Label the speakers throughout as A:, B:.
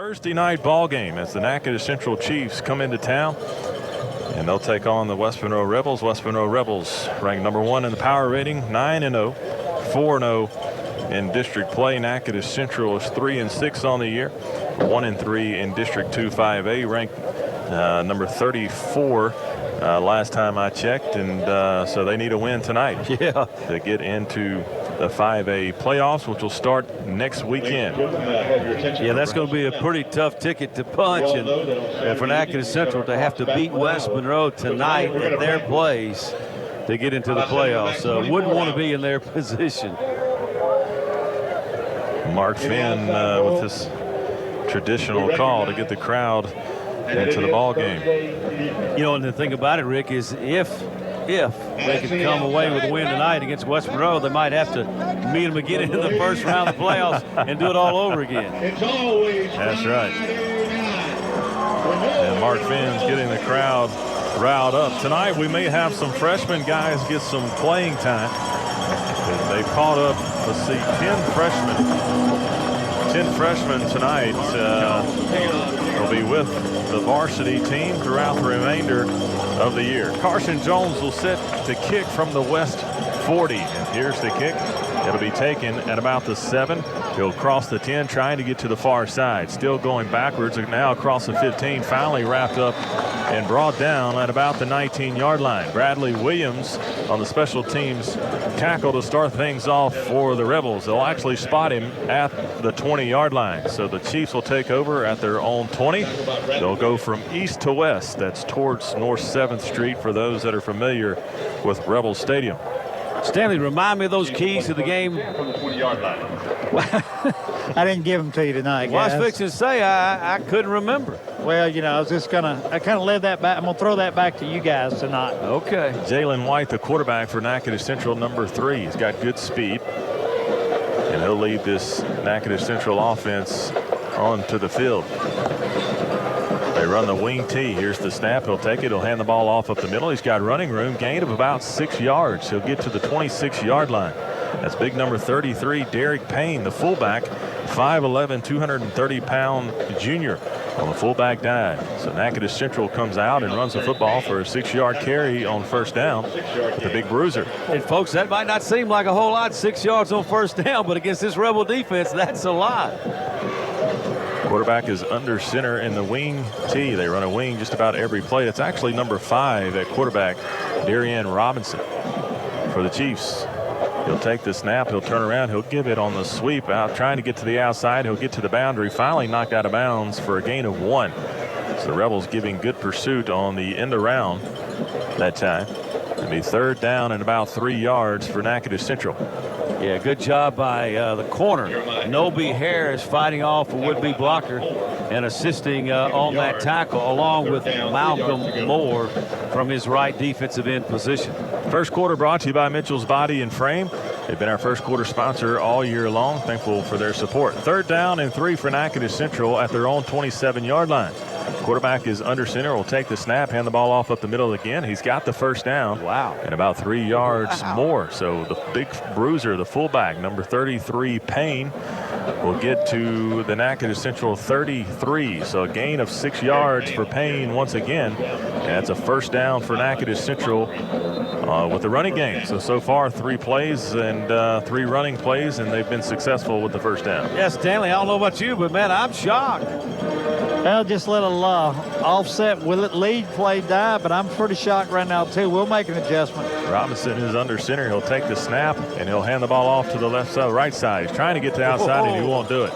A: Thursday night ball game as the Natchitoches Central Chiefs come into town, and they'll take on the West Monroe Rebels. West Monroe Rebels ranked number 1 in the power rating, 9-0, 4-0 in district play. Natchitoches Central is 3-6 on the year, 1-3 in District 2 5A, ranked number 34 last time I checked, and so they need a win tonight to get into the 5A playoffs, which will start next weekend.
B: Yeah, that's going to be a pretty tough ticket to punch, and for Natchitoches Central to have to beat West Monroe tonight at their place to get into the playoffs. So wouldn't want to be in their position.
A: Mark Finn with this traditional call to get the crowd into the ball game.
B: You know, and the thing about it, Rick, is if they could come away with a win tonight against West Monroe, they might have to meet them again in the first round of the playoffs and do it all over again.
A: That's right. And Mark Finn's getting the crowd riled up. Tonight we may have some freshman guys get some playing time. They caught up, let's see, 10 freshmen tonight will be with the varsity team throughout the remainder of the year. Carson Jones will set to kick from the west 40, and here's the kick. It'll be taken at about the 7. He'll cross the 10, trying to get to the far side. Still going backwards, now across the 15, finally wrapped up and brought down at about the 19-yard line. Bradley Williams on the special teams tackle to start things off for the Rebels. They'll actually spot him at the 20-yard line. So the Chiefs will take over at their own 20. They'll go from east to west. That's towards North 7th Street for those that are familiar with Rebels Stadium.
B: Stanley, remind me of those keys to the game.
C: I didn't give them to you tonight, guys.
B: Well, I was fixing to say I couldn't remember.
C: Well, you know, I kind of led that back. I'm going to throw that back to you guys tonight.
B: Okay.
A: Jalen White, the quarterback for Natchitoches Central, number 3. He's got good speed, and he'll lead this Natchitoches Central offense onto the field. They run the wing tee. Here's the snap. He'll take it. He'll hand the ball off up the middle. He's got running room, gain of about 6 yards. He'll get to the 26-yard line. That's big number 33, Derek Payne, the fullback, 5'11", 230-pound junior on the fullback dive. So Natchitoches Central comes out and runs the football for a 6-yard carry on first down with the big bruiser.
B: And folks, that might not seem like a whole lot, 6 yards on first down, but against this Rebel defense, that's a lot.
A: Quarterback is under center in the wing tee. They run a wing just about every play. It's actually number 5 at quarterback, Darian Robinson for the Chiefs. He'll take the snap. He'll turn around. He'll give it on the sweep out, trying to get to the outside. He'll get to the boundary. Finally knocked out of bounds for a gain of 1. So the Rebels giving good pursuit on the end around that time. It'll be third down and about 3 yards for Natchitoches Central.
B: Yeah, good job by the corner. Noby Harris fighting off a would-be blocker and assisting on that tackle, along with Malcolm Moore from his right defensive end position.
A: First quarter brought to you by Mitchell's Body and Frame. They've been our first quarter sponsor all year long. Thankful for their support. Third down and 3 for Natchitoches Central at their own 27-yard line. Quarterback is under center, will take the snap, hand the ball off up the middle again. He's got the first down.
B: Wow.
A: And about 3 yards more. So the big bruiser, the fullback, number 33, Payne, will get to the Natchitoches Central 33. So a gain of 6 yards for Payne once again. And that's a first down for Natchitoches Central with the running game. So far 3 plays and 3 running plays, and they've been successful with the first down.
B: Yeah, Stanley, I don't know about you, but man, I'm shocked.
C: Well, just let a offset with it lead play die, but I'm pretty shocked right now too. We'll make an adjustment.
A: Robinson is under center. He'll take the snap and he'll hand the ball off to the left side, right side. He's trying to get to the outside and he won't do it.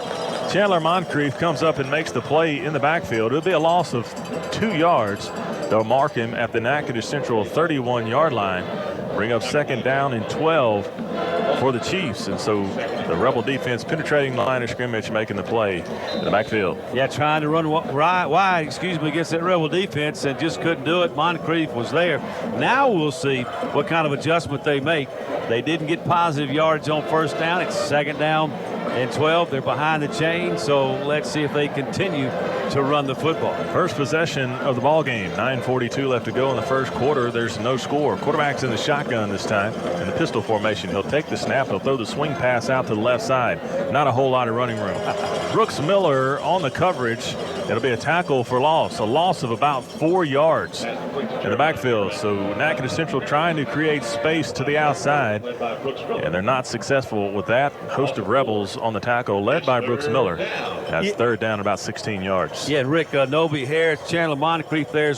A: Chandler Moncrief comes up and makes the play in the backfield. It'll be a loss of 2 yards. They'll mark him at the Natchitoches Central 31-yard line. Bring up second down and 12 for the Chiefs. And so the Rebel defense penetrating the line of scrimmage, making the play in the backfield.
B: Yeah, trying to run wide, against that Rebel defense and just couldn't do it. Moncrief was there. Now we'll see what kind of adjustment they make. They didn't get positive yards on first down. It's second down and 12. They're behind the chain, so let's see if they continue to run the football.
A: First possession of the ball game. 9:42 left to go in the first quarter. There's no score. Quarterback's in the shotgun this time in the pistol formation. He'll take the snap. He'll throw the swing pass out to the left side. Not a whole lot of running room. Brooks Miller on the coverage. It'll be a tackle for loss. A loss of about 4 yards in the backfield. So Natchitoches Central trying to create space to the outside, and they're not successful with that. Host of Rebels on the tackle, led by Brooks Miller. That's third down, about 16 yards.
B: Yeah, Rick, Noby Harris, Chandler Moncrief there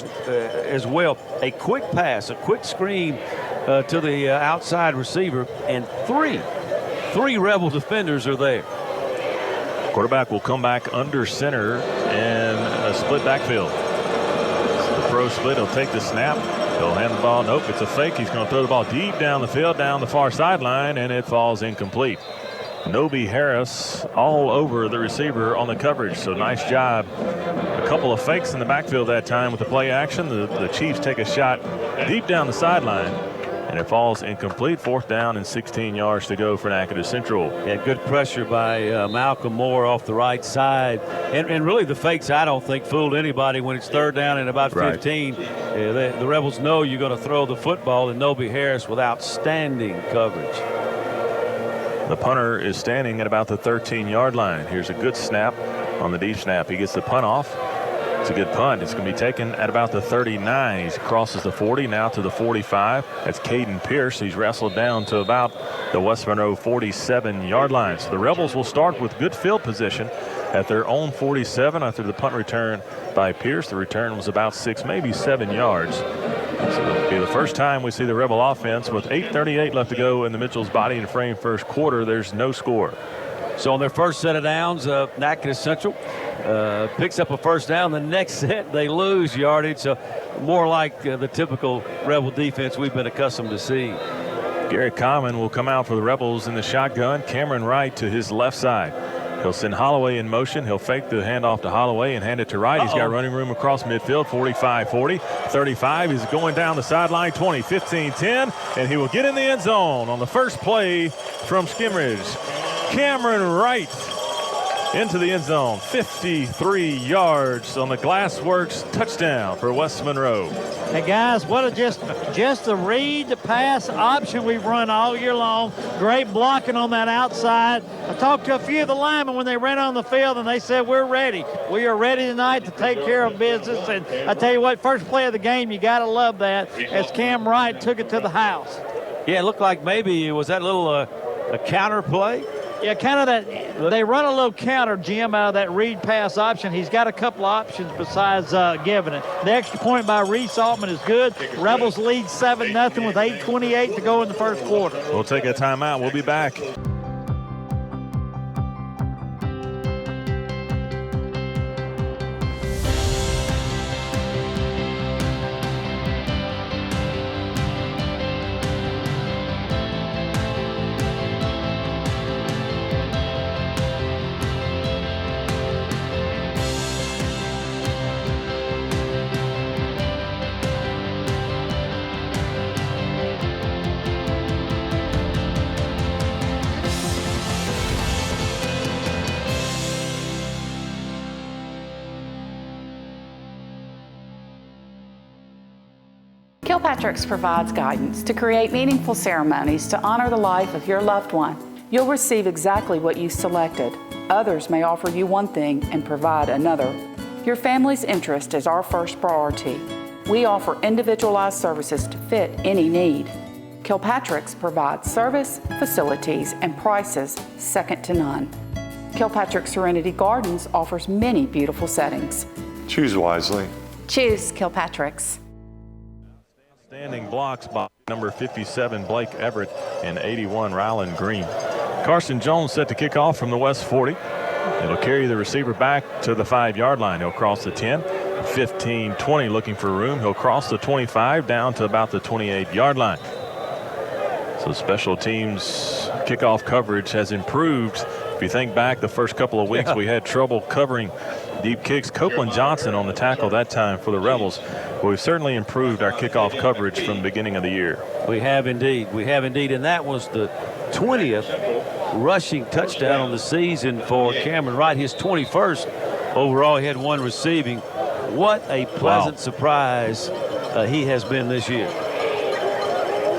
B: as well. A quick pass, a quick screen to the outside receiver, and three Rebel defenders are there.
A: Quarterback will come back under center in a split backfield. The pro split. He'll take the snap. He'll hand the ball. Nope, it's a fake. He's going to throw the ball deep down the field, down the far sideline, and it falls incomplete. Noby Harris all over the receiver on the coverage, so nice job. A couple of fakes in the backfield that time with the play action. The Chiefs take a shot deep down the sideline, and it falls incomplete. Fourth down and 16 yards to go for Natchitoches Central.
B: Yeah, good pressure by Malcolm Moore off the right side. And really the fakes, I don't think, fooled anybody when it's third down and about 15. The Rebels know you're going to throw the football, and Noby Harris with outstanding coverage.
A: The punter is standing at about the 13-yard line. Here's a good snap on the deep snap. He gets the punt off. It's a good punt. It's going to be taken at about the 39. He crosses the 40, now to the 45. That's Caden Pierce. He's wrestled down to about the West Monroe 47-yard line. So the Rebels will start with good field position at their own 47 after the punt return by Pierce. The return was about 6, maybe 7 yards. So it'll be the first time we see the Rebel offense with 8:38 left to go in the Mitchell's Body and Frame first quarter. There's no score.
B: So on their first set of downs, Natchitoches Central picks up a first down. The next set, they lose yardage. So more like the typical Rebel defense we've been accustomed to see.
A: Garrett Common will come out for the Rebels in the shotgun. Cameron Wright to his left side. He'll send Holloway in motion. He'll fake the handoff to Holloway and hand it to Wright. He's got running room across midfield. 45-40, 35. He's going down the sideline. 20, 15, 10, and he will get in the end zone on the first play from Skimridge. Cameron Wright into the end zone. 53 yards on the Glassworks touchdown for West Monroe.
C: Hey guys, what a just a read to pass option we've run all year long. Great blocking on that outside. I talked to a few of the linemen when they ran on the field, and they said we're ready. We are ready tonight to take care of business. And I tell you what, first play of the game, you got to love that as Cam Wright took it to the house.
B: Yeah, it looked like maybe was that little a counter play.
C: Yeah, kind of that. They run a little counter, Jim, out of that read pass option. He's got a couple options besides giving it. The extra point by Reese Altman is good. Rebels lead 7-0 with 8:28 to go in the first quarter.
A: We'll take a timeout. We'll be back.
D: Kilpatrick's provides guidance to create meaningful ceremonies to honor the life of your loved one. You'll receive exactly what you selected. Others may offer you one thing and provide another. Your family's interest is our first priority. We offer individualized services to fit any need. Kilpatrick's provides service, facilities, and prices second to none. Kilpatrick Serenity Gardens offers many beautiful settings.
E: Choose wisely.
D: Choose Kilpatrick's.
A: Standing blocks by number 57 Blake Everett and 81 Rylan Green. Carson Jones set to kick off from the West 40. It'll carry the receiver back to the 5-yard line. He'll cross the 10, 15, 20 looking for room. He'll cross the 25 down to about the 28-yard line. So special teams kickoff coverage has improved. If you think back the first couple of weeks, we had trouble covering deep kicks. Copeland Johnson on the tackle that time for the Rebels. But we've certainly improved our kickoff coverage from the beginning of the year.
B: We have indeed. We have indeed. And that was the 20th rushing touchdown on the season for Cameron Wright, his 21st Overall, he had 1 receiving. What a pleasant surprise he has been this year.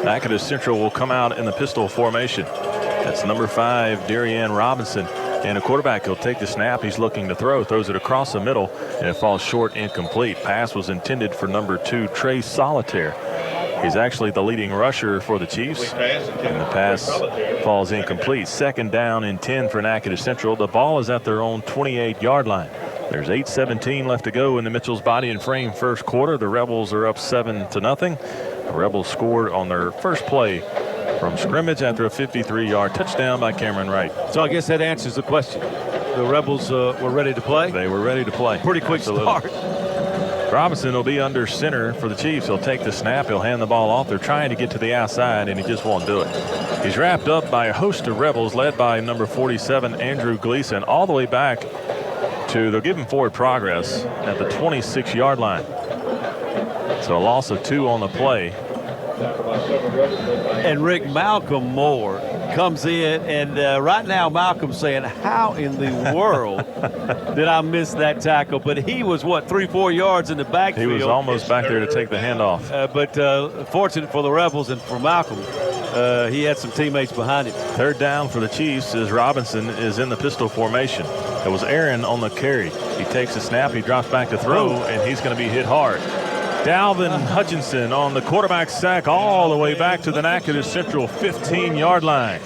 A: Natchitoches Central will come out in the pistol formation. That's number 5, Darian Robinson. And a quarterback, he'll take the snap. He's looking to throw, throws it across the middle, and it falls short, incomplete. Pass was intended for number 2, Trey Solitaire. He's actually the leading rusher for the Chiefs, and the pass falls incomplete. 2nd down and 10 for Natchitoches Central. The ball is at their own 28-yard line. There's 8:17 left to go in the Mitchell's Body and Frame first quarter. The Rebels are up 7-0. The Rebels scored on their first play from scrimmage after a 53-yard touchdown by Cameron Wright.
B: So I guess that answers the question. The Rebels were ready to play?
A: They were ready to play.
B: Pretty quick start.
A: Robinson will be under center for the Chiefs. He'll take the snap. He'll hand the ball off. They're trying to get to the outside, and he just won't do it. He's wrapped up by a host of Rebels led by number 47, Andrew Gleason, all the way back to, they'll give him forward progress at the 26-yard line. So a loss of 2 on the play.
B: And Rick, Malcolm Moore comes in, and right now Malcolm's saying, how in the world did I miss that tackle? But he was, what, 3-4 yards in the backfield.
A: He was almost back there to take the handoff.
B: But fortunate for the Rebels and for Malcolm, he had some teammates behind him.
A: 3rd down for the Chiefs as Robinson is in the pistol formation. It was Aaron on the carry. He takes the snap, he drops back to throw, and he's going to be hit hard. Dalvin Hutchinson on the quarterback sack all the way back to the Natchitoches Central 15-yard line.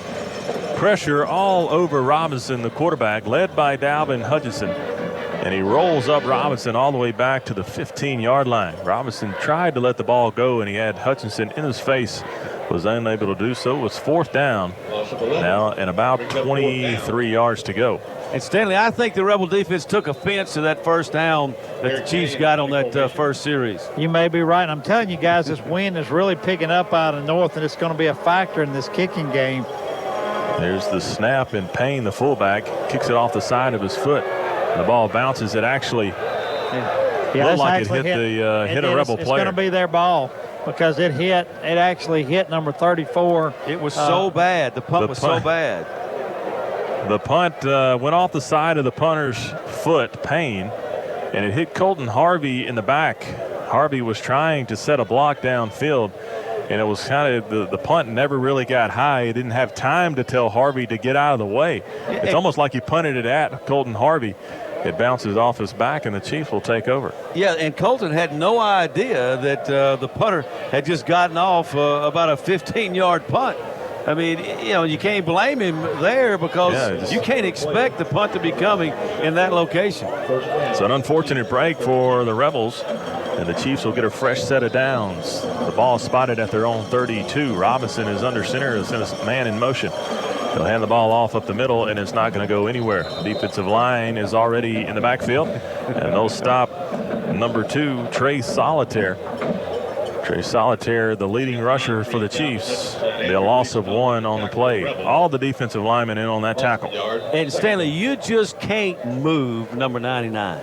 A: Pressure all over Robinson, the quarterback, led by Dalvin Hutchinson. And he rolls up Robinson all the way back to the 15-yard line. Robinson tried to let the ball go, and he had Hutchinson in his face. Was unable to do so. It was 4th down now and about 23 yards to go.
B: And Stanley, I think the Rebel defense took offense to that 1st down that the Chiefs got on that first series.
C: You may be right. I'm telling you guys, this wind is really picking up out of the north, and it's going to be a factor in this kicking game.
A: There's the snap, and Payne, the fullback, kicks it off the side of his foot. The ball bounces. It actually looked like it hit a Rebel player.
C: It's going to be their ball because it actually hit number 34.
B: It was so bad. The punt was so bad.
A: The punt went off the side of the punter's foot, Payne, and it hit Colton Harvey in the back. Harvey was trying to set a block downfield, and it was kind of the punt never really got high. He didn't have time to tell Harvey to get out of the way. It's almost like he punted it at Colton Harvey. It bounces off his back, and the Chiefs will take over.
B: Yeah, and Colton had no idea that the punter had just gotten off about a 15-yard punt. I mean, you know, you can't blame him there because you can't expect the punt to be coming in that location.
A: It's an unfortunate break for the Rebels, and the Chiefs will get a fresh set of downs. The ball is spotted at their own 32. Robinson is under center, is a man in motion. He'll hand the ball off up the middle, and it's not going to go anywhere. The defensive line is already in the backfield, and they'll stop number 2, Trey Solitaire. Trey Solitaire, the leading rusher for the Chiefs. The loss of 1 on the play. All the defensive linemen in on that tackle.
B: And Stanley, you just can't move number 99.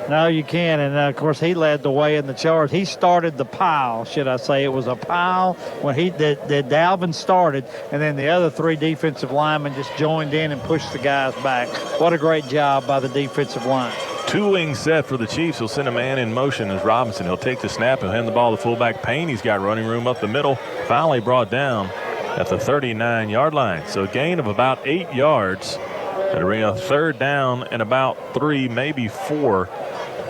C: No, you can't. And, of course, he led the way in the charge. He started the pile, should I say. It was a pile when Dalvin started, and then the other 3 defensive linemen just joined in and pushed the guys back. What a great job by the defensive line.
A: 2-wing set for the Chiefs. He'll send a man in motion as Robinson. He'll take the snap. He'll hand the ball to fullback Payne. He's got running room up the middle. Finally brought down at the 39-yard line. So a gain of about 8 yards. That'll bring a 3rd down and about 3, maybe 4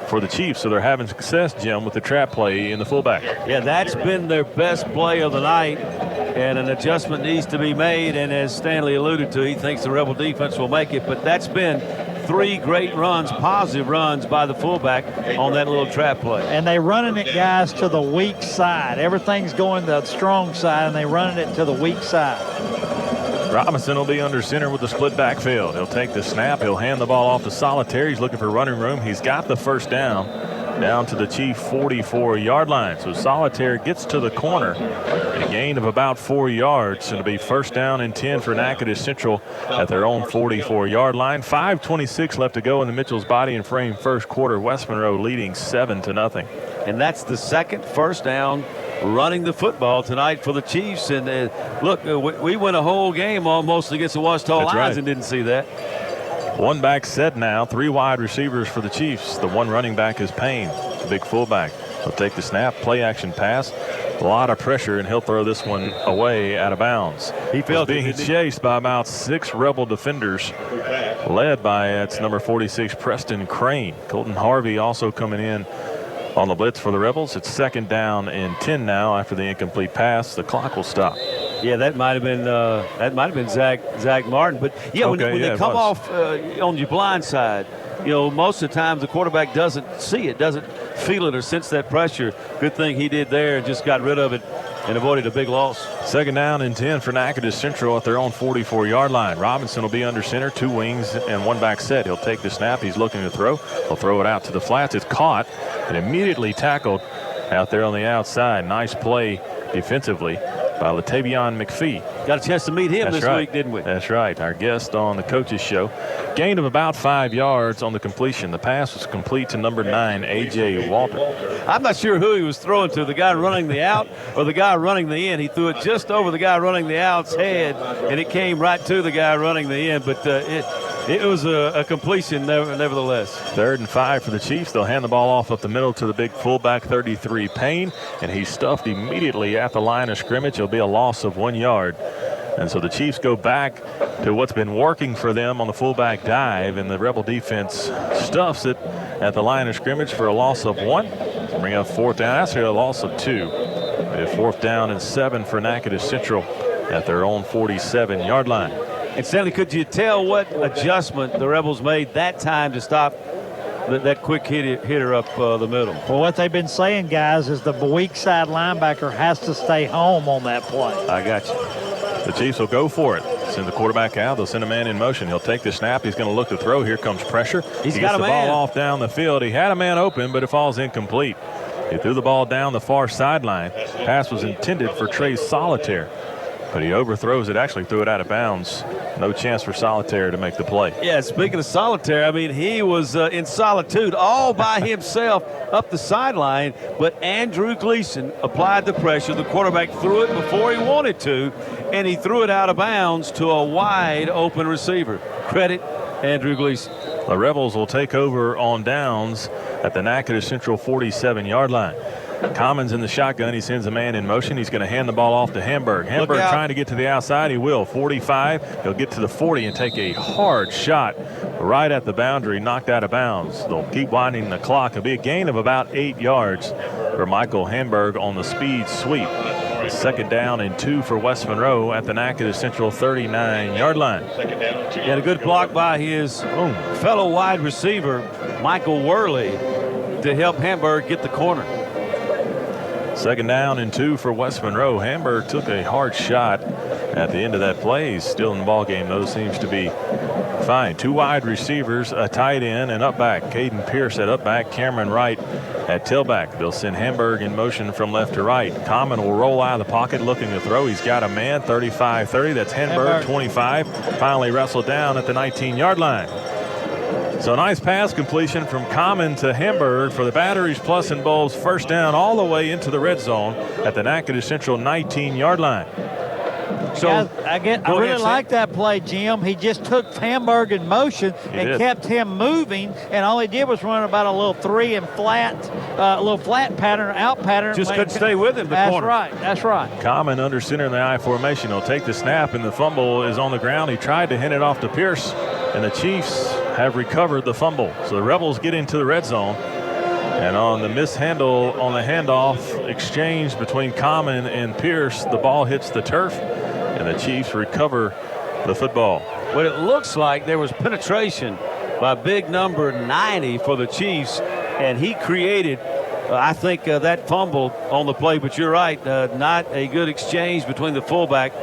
A: for the Chiefs. So they're having success, Jim, with the trap play in the fullback.
B: Yeah, that's been their best play of the night. And an adjustment needs to be made. And as Stanley alluded to, he thinks the Rebel defense will make it. But that's been 3 great runs, positive runs by the fullback on that little trap play.
C: And they running it, guys, to the weak side. Everything's going to the strong side, and they running it to the weak side.
A: Robinson will be under center with the split backfield. He'll take the snap. He'll hand the ball off to Solitaire. He's looking for running room. He's got the 1st down to the Chief 44-yard line. So Solitaire gets to the corner. A gain of about 4 yards. It'll be 1st down and 10 for Natchitoches Central at their own 44-yard line. 5:26 left to go in the Mitchell's Body and Frame first quarter. West Monroe leading 7-0.
B: And that's the 2nd 1st down running the football tonight for the Chiefs. And look, we went a whole game almost against the Ouachita Lions and didn't see that.
A: One back set now. 3 wide receivers for the Chiefs. The one running back is Payne, the big fullback. He'll take the snap, play action pass. A lot of pressure, and he'll throw this one away out of bounds.
B: He felt
A: being chased by about 6 Rebel defenders, led by it's number 46 Preston Crane. Colton Harvey also coming in on the blitz for the Rebels. It's 2nd down and 10 now after the incomplete pass. The clock will stop.
B: Yeah, that might have been Zach Martin. But yeah, when they come off on your blind side, most of the times the quarterback doesn't see it, doesn't feel it or sense that pressure. Good thing he did there and just got rid of it and avoided a big loss.
A: 2nd down and 10 for Natchitoches Central at their own 44-yard line. Robinson will be under center, 2 wings and 1 back set. He'll take the snap. He's looking to throw. He'll throw it out to the flats. It's caught and immediately tackled out there on the outside. Nice play defensively by Latavion McPhee.
B: Got a chance to meet him this week, didn't we?
A: That's right. Our guest on the coaches show. Gain of about 5 yards on the completion. The pass was complete to number 9, A.J. Walter.
B: I'm not sure who he was throwing to, the guy running the out or the guy running the in. He threw it just over the guy running the out's head, and it came right to the guy running the in. But it was a completion nevertheless.
A: 3rd and 5 for the Chiefs. They'll hand the ball off up the middle to the big fullback, 33 Payne, and he's stuffed immediately at the line of scrimmage. It'll be a loss of 1 yard. And so the Chiefs go back to what's been working for them on the fullback dive, and the Rebel defense stuffs it at the line of scrimmage for a loss of 1. Bring up 4th down. That's a loss of 2. 4th down and 7 for Natchitoches Central at their own 47-yard line.
B: And Stanley, could you tell what adjustment the Rebels made that time to stop that quick hitter up the middle?
C: Well, what they've been saying, guys, is the weak side linebacker has to stay home on that play.
A: I got you. The Chiefs will go for it. Send the quarterback out. They'll send a man in motion. He'll take the snap. He's going to look to throw. Here comes pressure. He gets the ball off down the field. He had a man open, but it falls incomplete. He threw the ball down the far sideline. Pass was intended for Trey Solitaire, but he overthrows it. Actually threw it out of bounds. No chance for Solitaire to make the play.
B: Yeah, speaking of Solitaire, I mean, he was in solitude all by himself up the sideline, but Andrew Gleason applied the pressure. The quarterback threw it before he wanted to, and he threw it out of bounds to a wide open receiver. Credit Andrew Gleason.
A: The Rebels will take over on downs at the Natchitoches Central 47-yard line. Commons in the shotgun. He sends a man in motion. He's going to hand the ball off to Hamburg. Hamburg trying to get to the outside. He will. 45. He'll get to the 40 and take a hard shot right at the boundary, knocked out of bounds. They'll keep winding the clock. It'll be a gain of about 8 yards for Michael Hamburg on the speed sweep. 2nd down and 2 for West Monroe at the Natchitoches Central 39-yard line.
B: He had a good block by his fellow wide receiver, Michael Worley, to help Hamburg get the corner.
A: 2nd down and 2 for West Monroe. Hamburg took a hard shot at the end of that play. He's still in the ball game, though. Seems to be fine. 2 wide receivers, a tight end, and up back. Caden Pierce at up back, Cameron Wright at tailback. They'll send Hamburg in motion from left to right. Common will roll out of the pocket looking to throw. He's got a man, 35-30. That's Hamburg, 25. Finally wrestled down at the 19-yard line. So nice pass completion from Common to Hamburg for the Batteries Plus and Bulls 1st down all the way into the red zone at the Natchitoches Central 19-yard line.
C: So I really like that play, Jim. He just took Hamburg in motion and kept him moving, and all he did was run about a little 3 and flat, little flat pattern, out pattern.
B: Just couldn't stay with him.
C: That's right. That's right.
A: Common under center in the I formation. He'll take the snap, and the fumble is on the ground. He tried to hand it off to Pierce, and the Chiefs have recovered the fumble. So the Rebels get into the red zone. And on the mishandle on the handoff exchange between Common and Pierce, the ball hits the turf, and the Chiefs recover the football.
B: Well, it looks like there was penetration by big number 90 for the Chiefs, and he created, I think, that fumble on the play. But you're right, not a good exchange between the fullback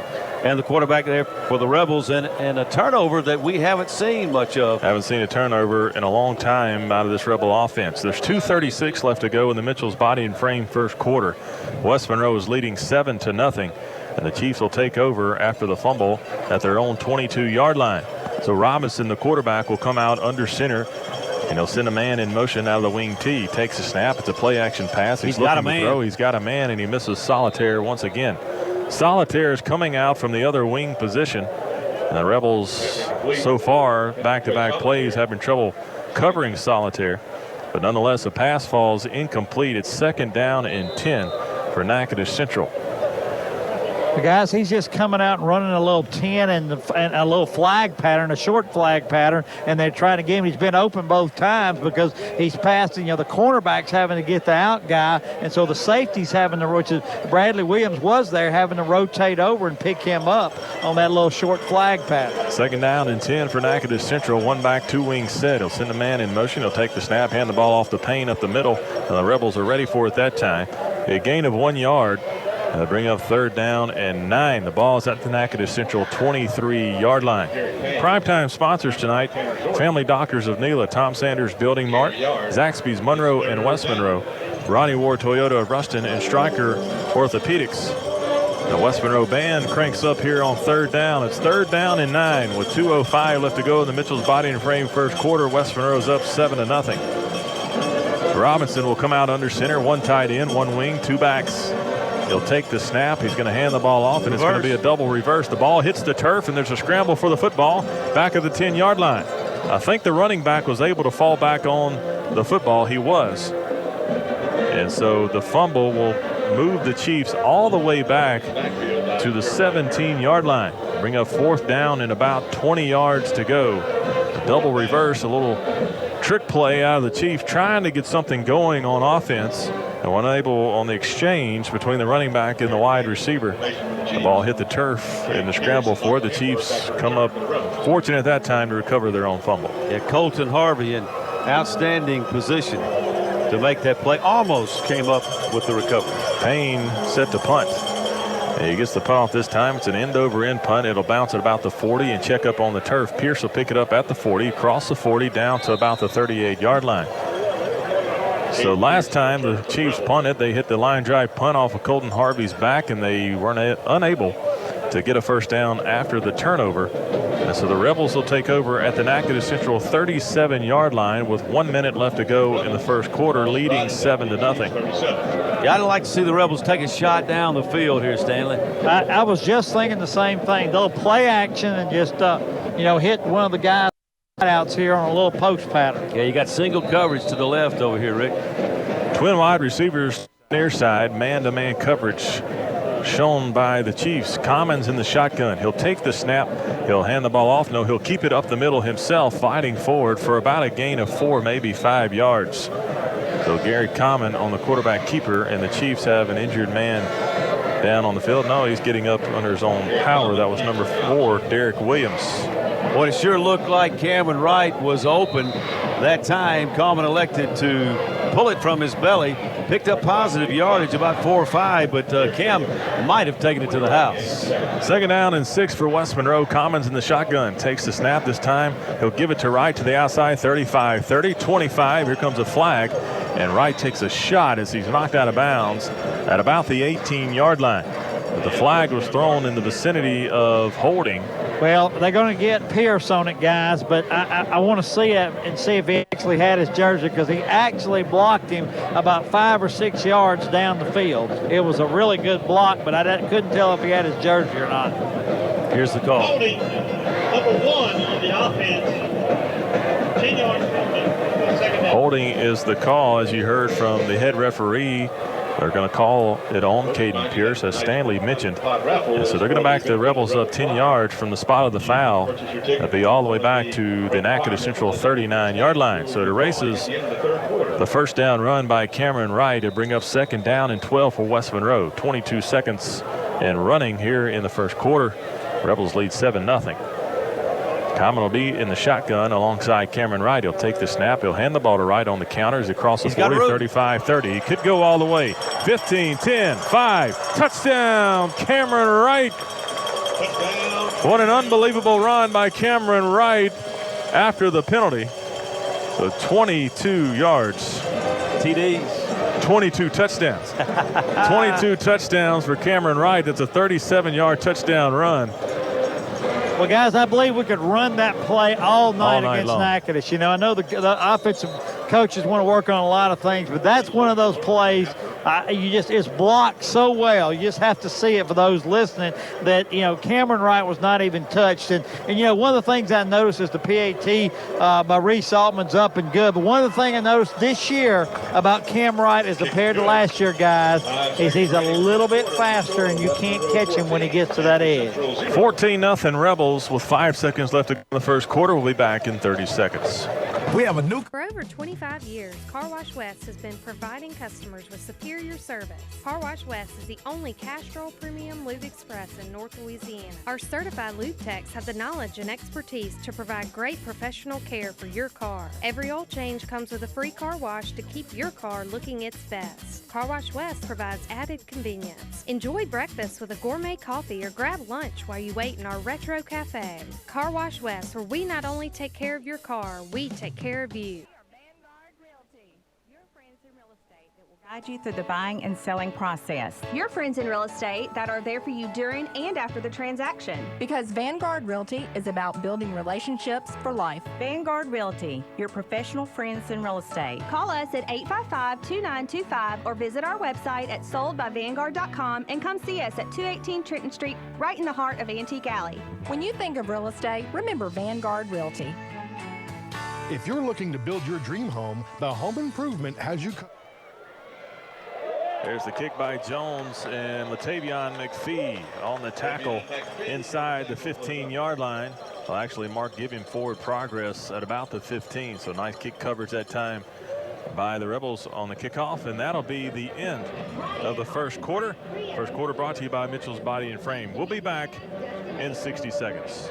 B: and the quarterback there for the Rebels, and a turnover that we haven't seen much of.
A: Haven't seen a turnover in a long time out of this Rebel offense. There's 2:36 left to go in the Mitchell's Body and Frame first quarter. West Monroe is leading 7-0, and the Chiefs will take over after the fumble at their own 22-yard line. So Robinson, the quarterback, will come out under center, and he'll send a man in motion out of the wing tee. He takes a snap. It's a play-action pass. He's looking to throw. He's got a man, and he misses Solitaire once again. Solitaire is coming out from the other wing position, And the Rebels, so far, back-to-back plays, having trouble covering Solitaire. But nonetheless, the pass falls incomplete. It's 2nd down and 10 for Natchitoches Central.
C: Guys, he's just coming out and running a little 10 and a little flag pattern, a short flag pattern, and they're trying to get him. He's been open both times because he's passing. The cornerback's having to get the out guy, and so the safety's having to, which is Bradley Williams was there, having to rotate over and pick him up on that little short flag pattern.
A: 2nd down and 10 for Natchitoches Central. 1 back, 2 wing set. He'll send a man in motion. He'll take the snap, hand the ball off the paint up the middle, and the Rebels are ready for it that time. A gain of 1 yard. They'll bring up 3rd down and 9. The ball is at the Natchitoches Central 23-yard line. Primetime sponsors tonight: Family Doctors of Nela, Tom Sanders Building Mart, Zaxby's Monroe and West Monroe, Ronnie Ward Toyota of Ruston, and Stryker Orthopedics. The West Monroe band cranks up here on 3rd down. It's 3rd down and 9 with 2:05 left to go in the Mitchell's Body and Frame first quarter. West Monroe's up 7-0. Robinson will come out under center. 1 tight end, 1 wing, 2 backs. He'll take the snap. He's going to hand the ball off, and it's going to be a double reverse. The ball hits the turf, and there's a scramble for the football back of the 10-yard line. I think the running back was able to fall back on the football. He was. And so the fumble will move the Chiefs all the way back to the 17-yard line. Bring up 4th down and about 20 yards to go. A double reverse, a little trick play out of the Chiefs, trying to get something going on offense. And unable on the exchange between the running back and the wide receiver. The ball hit the turf in the scramble for it. The Chiefs come up fortunate at that time to recover their own fumble.
B: Yeah, Colton Harvey in outstanding position to make that play. Almost came up with the recovery.
A: Payne set to punt. And he gets the punt off this time. It's an end-over-end punt. It'll bounce at about the 40 and check up on the turf. Pierce will pick it up at the 40, across the 40, down to about the 38-yard line. So last time the Chiefs punted, they hit the line drive punt off of Colton Harvey's back, and they weren't unable to get a first down after the turnover. And so the Rebels will take over at the Natchitoches Central 37-yard line with 1 minute left to go in the first quarter, leading 7-0.
B: Yeah, I'd like to see the Rebels take a shot down the field here, Stanley.
C: I was just thinking the same thing. They'll play action and just, hit one of the guys outs here on a little post pattern.
B: Yeah, you got single coverage to the left over here, Rick.
A: Twin wide receivers near side, man-to-man coverage shown by the Chiefs. Commons in the shotgun. He'll take the snap. He'll hand the ball off. No, he'll keep it up the middle himself, fighting forward for about a gain of 4, maybe 5 yards. So Gary Common on the quarterback keeper, and the Chiefs have an injured man down on the field. No, he's getting up under his own power. That was number 4, Derek Williams.
B: Well, it sure looked like Cameron Wright was open that time. Coleman elected to pull it from his belly. Picked up positive yardage, about 4 or 5, but Cam might have taken it to the house.
A: 2nd down and 6 for West Monroe. Commons in the shotgun. Takes the snap this time. He'll give it to Wright to the outside, 35, 30, 25. Here comes a flag, and Wright takes a shot as he's knocked out of bounds at about the 18-yard line. But the flag was thrown in the vicinity of holding.
C: Well, they're going to get Pierce on it, guys, but I want to see it and see if he actually had his jersey, because he actually blocked him about 5 or 6 yards down the field. It was a really good block, but I couldn't tell if he had his jersey or not.
B: Here's the call.
E: Holding, number 1 on the offense, 10 yards from second down.
A: Holding is the call, as you heard from the head referee. They're going to call it on Caden Pierce, as Stanley mentioned. And so they're going to back the Rebels up 10 yards from the spot of the foul. That'll be all the way back to the Natchitoches Central 39-yard line. So it erases the first down run by Cameron Wright to bring up 2nd down and 12 for West Monroe. 22 seconds and running here in the first quarter. Rebels lead 7-0. Common will be in the shotgun alongside Cameron Wright. He'll take the snap. He'll hand the ball to Wright on the counters across the 40, 35, 30. He could go all the way. 15, 10, 5. Touchdown, Cameron Wright. What an unbelievable run by Cameron Wright after the penalty. So 22 yards.
B: TDs.
A: 22 touchdowns. 22 touchdowns for Cameron Wright. That's a 37-yard touchdown run.
C: Well, guys, I believe we could run that play all night against
A: long.
C: Natchitoches. I know the offensive coaches want to work on a lot of things, but that's one of those plays it's blocked so well. You just have to see it for those listening that, Cameron Wright was not even touched. And one of the things I noticed is the PAT by Reese Altman's up and good. But one of the things I noticed this year about Cam Wright as compared to last year, guys, is he's a little bit faster, and you can't catch him when he gets to that edge.
A: 14-0 Rebels with 5 seconds left to go in the first quarter. We'll be back in 30 seconds.
F: We have a new...
G: For over 25 years, Car Wash West has been providing customers with superior service. Car Wash West is the only Castrol Premium Lube Express in North Louisiana. Our certified lube techs have the knowledge and expertise to provide great professional care for your car. Every oil change comes with a free car wash to keep your car looking its best. Car Wash West provides added convenience. Enjoy breakfast with a gourmet coffee or grab lunch while you wait in our retro cafe. Car Wash West, where we not only take care of your car, we take care of you.
H: Guide you through the buying and selling process.
I: Your friends in real estate that are there for you during and after the transaction.
J: Because Vanguard Realty is about building relationships for life.
H: Vanguard Realty, your professional friends in real estate.
I: Call us at 855-2925 or visit our website at soldbyvanguard.com and come see us at 218 Trenton Street, right in the heart of Antique Alley.
J: When you think of real estate, remember Vanguard Realty.
F: If you're looking to build your dream home, the Home Improvement has you covered.
A: There's the kick by Jones, and Latavion McPhee on the tackle inside the 15-yard line. Well, actually, Mark giving forward progress at about the 15, so nice kick coverage that time by the Rebels on the kickoff, and that'll be the end of the first quarter. First quarter brought to you by Mitchell's Body and Frame. We'll be back in 60 seconds.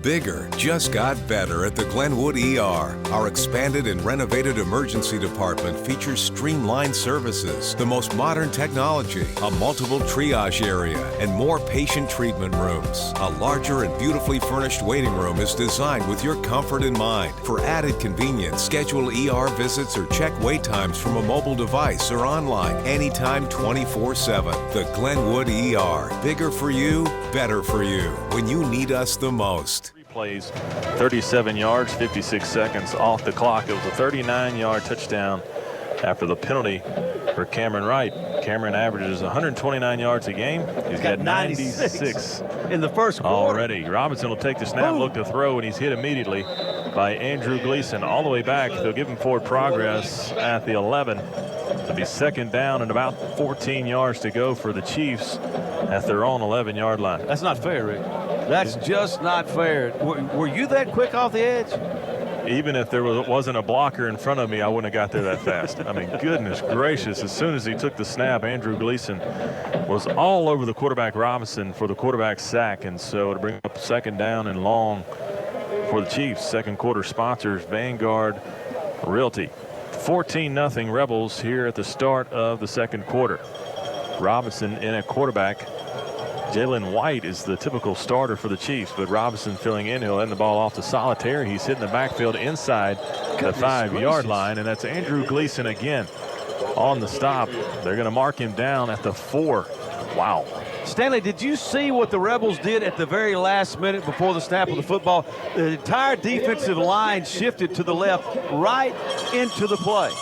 K: Bigger just got better at the Glenwood ER. Our expanded and renovated emergency department features streamlined services, the most modern technology, a multiple triage area, and more patient treatment rooms. A larger and beautifully furnished waiting room is designed with your comfort in mind. For added convenience, schedule ER visits or check wait times from a mobile device or online anytime 24/7. The Glenwood ER. Bigger for you, better for you. When you need us the most.
A: Plays 37 yards, 56 seconds off the clock. It was a 39-yard touchdown after the penalty for Cameron Wright. Cameron averages 129 yards a game. He's got 96
B: in the first quarter
A: already. Robinson will take the snap, look to throw, and he's hit immediately by Andrew Gleason all the way back. They'll give him forward progress at the 11. It'll be second down and about 14 yards to go for the Chiefs at their own 11-yard line.
B: That's not fair, Rick. That's just not fair. Were you that quick off the edge?
A: Even if there wasn't a blocker in front of me, I wouldn't have got there that fast. I mean, goodness gracious. As soon as he took the snap, Andrew Gleason was all over the quarterback Robinson for the quarterback sack. And so to bring up second down and long for the Chiefs. Second quarter sponsors Vanguard Realty. 14-0 Rebels here at the start of the second quarter. Robinson in at quarterback. Jalen White is the typical starter for the Chiefs, but Robinson filling in. He'll end the ball off to Solitaire. He's hitting the backfield inside the 5-yard line, and that's Andrew Gleason again on the stop. They're going to mark him down at the 4. Wow.
B: Stanley, did you see what the Rebels did at the very last minute before the snap of the football? The entire defensive line shifted to the left right into the play.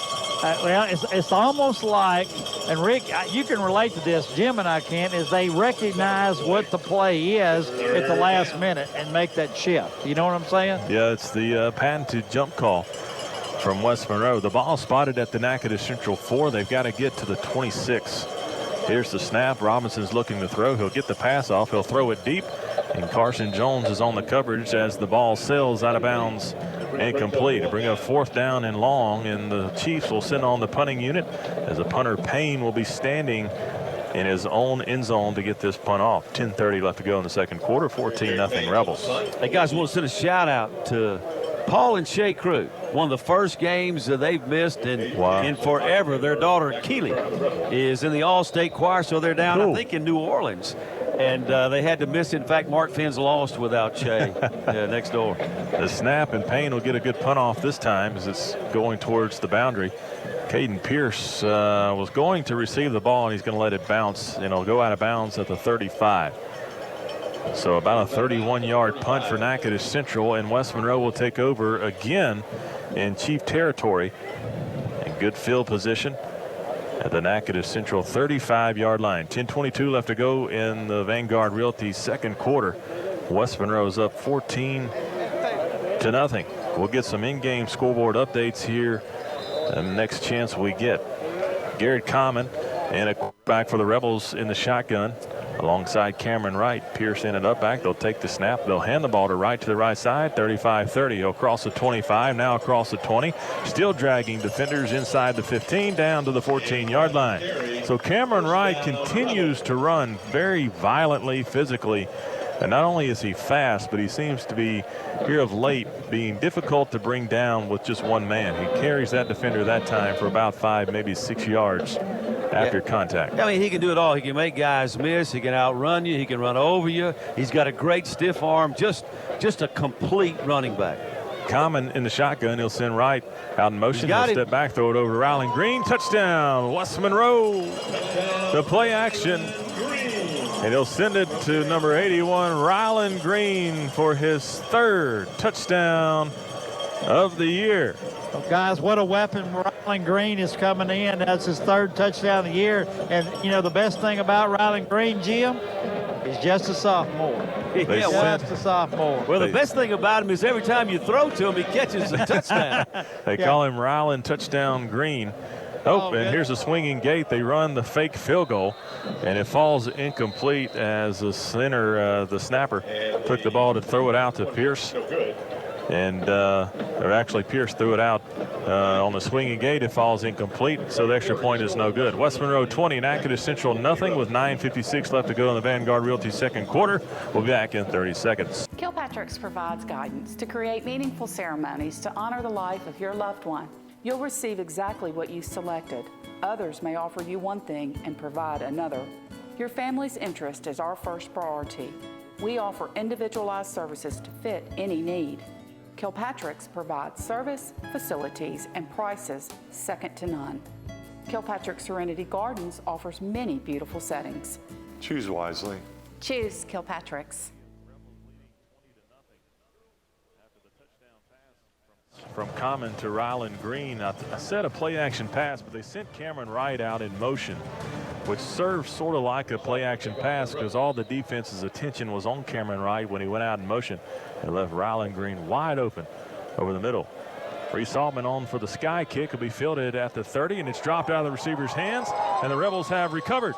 C: Well, it's almost like, and Rick, you can relate to this, Jim and I can't, is they recognize what the play is at the last minute and make that shift. You know what I'm saying?
A: Yeah, it's the patented jump call from West Monroe. The ball spotted at the Natchitoches Central 4. They've got to get to the 26. Here's the snap. Robinson's looking to throw. He'll get the pass off. He'll throw it deep. And Carson Jones is on the coverage as the ball sails out of bounds and complete. To bring up fourth down and long, and the Chiefs will send on the punting unit as the punter Payne will be standing in his own end zone to get this punt off. 10:30 left to go in the second quarter. 14-0 Rebels.
B: Hey guys, I want to send a shout out to Paul and Shay Crew. one of the first games that they've missed in forever. Their daughter, Keely, is in the All-State choir, so they're down, I think, in New Orleans. And they had to miss. In fact, Mark Finn's lost without Che next door.
A: The snap, and Payne will get a good punt off this time as it's going towards the boundary. Caden Pierce was going to receive the ball, and he's going to let it bounce, and it'll go out of bounds at the 35. So about a 31-yard punt for Natchitoches Central, and West Monroe will take over again in chief territory. And good field position at the Natchitoches Central 35-yard line. 10:22 left to go in the Vanguard Realty second quarter. West Monroe's up 14-0. We'll get some in-game scoreboard updates here the next chance we get. Garrett Common and a quarterback for the Rebels in the shotgun alongside Cameron Wright. Pierce in and up back. They'll take the snap. They'll hand the ball to Wright to the right side. 35-30. He'll cross the 25. Now across the 20. Still dragging defenders inside the 15 down to the 14-yard line. So Cameron Wright continues to run very violently, physically. And not only is he fast, but he seems to be, here of late, being difficult to bring down with just one man. He carries that defender that time for about 5, maybe 6 yards after contact.
B: I mean, he can do it all. He can make guys miss. He can outrun you. He can run over you. He's got a great stiff arm. Just a complete running back.
A: Common in the shotgun. He'll send Wright out in motion. He'll step back, throw it over to Rowling Green. Touchdown, West Monroe. The play action. And he'll send it to number 81, Ryland Green, for his third touchdown of the year.
C: Well, guys, what a weapon Ryland Green is coming in. That's his third touchdown of the year. And, you know, the best thing about Ryland Green, Jim, is just a sophomore. Just a sophomore.
B: Well, the best thing about him is every time you throw to him, he catches a touchdown.
A: They call him Ryland Touchdown Green. And here's a swinging gate. They run the fake field goal, and it falls incomplete as the center, the snapper, took the ball to throw it out to Pierce. And or actually Pierce threw it out on the swinging gate. It falls incomplete, so the extra point is no good. West Monroe 20, Natchitoches Central nothing, with 9:56 left to go in the Vanguard Realty second quarter. We'll be back in 30 seconds.
D: Kilpatrick's provides guidance to create meaningful ceremonies to honor the life of your loved one. You'll receive exactly what you selected. Others may offer you one thing and provide another. Your family's interest is our first priority. We offer individualized services to fit any need. Kilpatrick's provides service, facilities, and prices second to none. Kilpatrick Serenity Gardens offers many beautiful settings.
L: Choose wisely.
D: Choose Kilpatrick's.
A: From Common to Ryland Green, I said a play-action pass, but they sent Cameron Wright out in motion, which served sort of like a play-action pass because all the defense's attention was on Cameron Wright when he went out in motion and left Ryland Green wide open over the middle. Reese Altman on for the sky kick. Will be fielded at the 30, and it's dropped out of the receiver's hands, and the Rebels have recovered.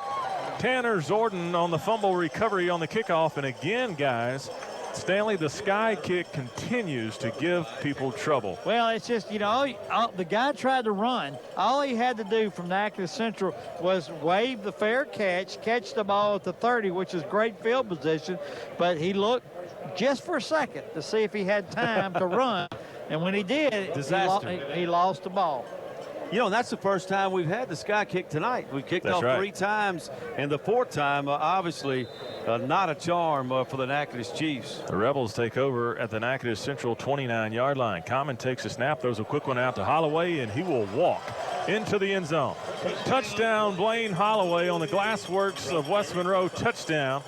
A: Tanner Zorden on the fumble recovery on the kickoff, and again, guys, Stanley, the sky kick continues to give people trouble.
C: Well, it's just, you know, the guy tried to run. All he had to do from Natchitoches Central was wave the fair catch the ball at the 30, which is great field position, but he looked just for a second to see if he had time to run, and when he did, he lost the ball.
B: You know, that's the first time we've had the sky kick tonight. We kicked off 3 times, and the 4th time, obviously, not a charm for the Natchitoches Chiefs.
A: The Rebels take over at the Natchitoches Central 29-yard line. Common takes a snap, throws a quick one out to Holloway, and he will walk into the end zone. Touchdown, Blaine Holloway on the Glassworks of West Monroe touchdown.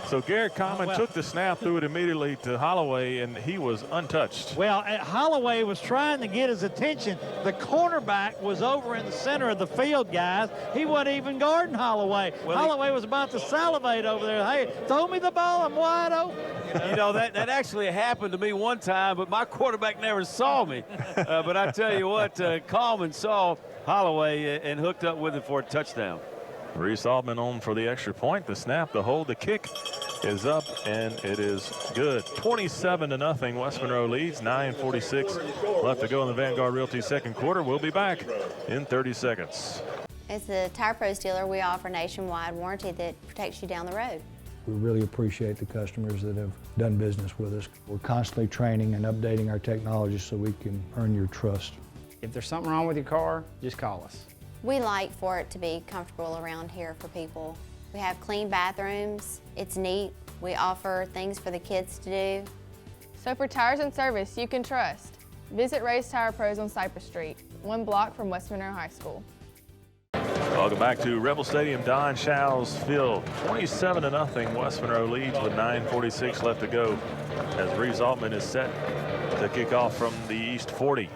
A: So Garrett Common took the snap, threw it immediately to Holloway, and he was untouched.
C: Well, Holloway was trying to get his attention. The cornerback was over in the center of the field, guys. He wasn't even guarding Holloway. Holloway was about to salivate over there. Hey, throw me the ball, I'm wide open.
B: You know, that actually happened to me one time, but my quarterback never saw me. But I tell you what, Coleman saw Holloway and hooked up with him for a touchdown.
A: Reese Altman on for the extra point. The snap, the hold, the kick is up, and it is good. 27-0. West Monroe leads. 9:46 left to go in the Vanguard Realty second quarter. We'll be back in 30 seconds.
M: As the Tire Pros dealer, we offer nationwide warranty that protects you down the road.
L: We really appreciate the customers that have done business with us. We're constantly training and updating our technology so we can earn your trust.
M: If there's something wrong with your car, just call us.
N: We like for it to be comfortable around here for people. We have clean bathrooms, it's neat. We offer things for the kids to do.
O: So for tires and service you can trust, visit Ray's Tire Pros on Cypress Street, 1 block from West Monroe High School.
A: Welcome back to Rebel Stadium, Don Show's Field. 27-0, West Monroe leads with 9:46 left to go as Reeves Altman is set to kick off from the East 40.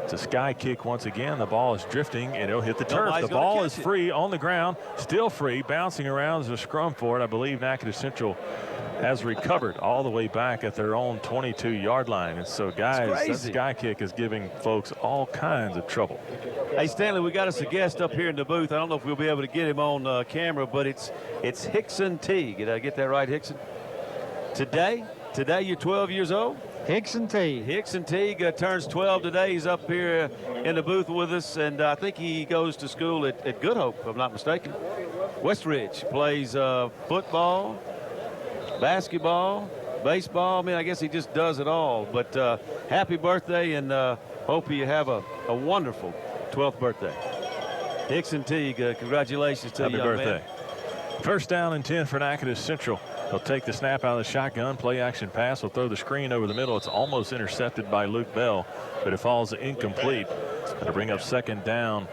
A: It's a sky kick once again. The ball is drifting and it'll hit the turf. The ball is free on the ground, still free, bouncing around as a scrum for it. I believe Natchitoches Central has recovered all the way back at their own 22-yard line. And so, guys, that sky kick is giving folks all kinds of trouble.
B: Hey, Stanley, we got us a guest up here in the booth. I don't know if we'll be able to get him on camera, but it's Hickson Teague. Did I get that right, Hickson? Today you're 12 years old?
C: Hickson Teague.
B: Hickson Teague turns 12 today. He's up here in the booth with us, and I think he goes to school at Good Hope, if I'm not mistaken. Westridge plays football, basketball, baseball. I mean, I guess he just does it all. But happy birthday, and hope you have a wonderful 12th birthday. Hickson Teague, congratulations to you, young man. Happy birthday.
A: First down and 10 for Natchitoches Central. He'll take the snap out of the shotgun, play action pass. He'll throw the screen over the middle. It's almost intercepted by Luke Bell, but it falls incomplete. It'll bring up second down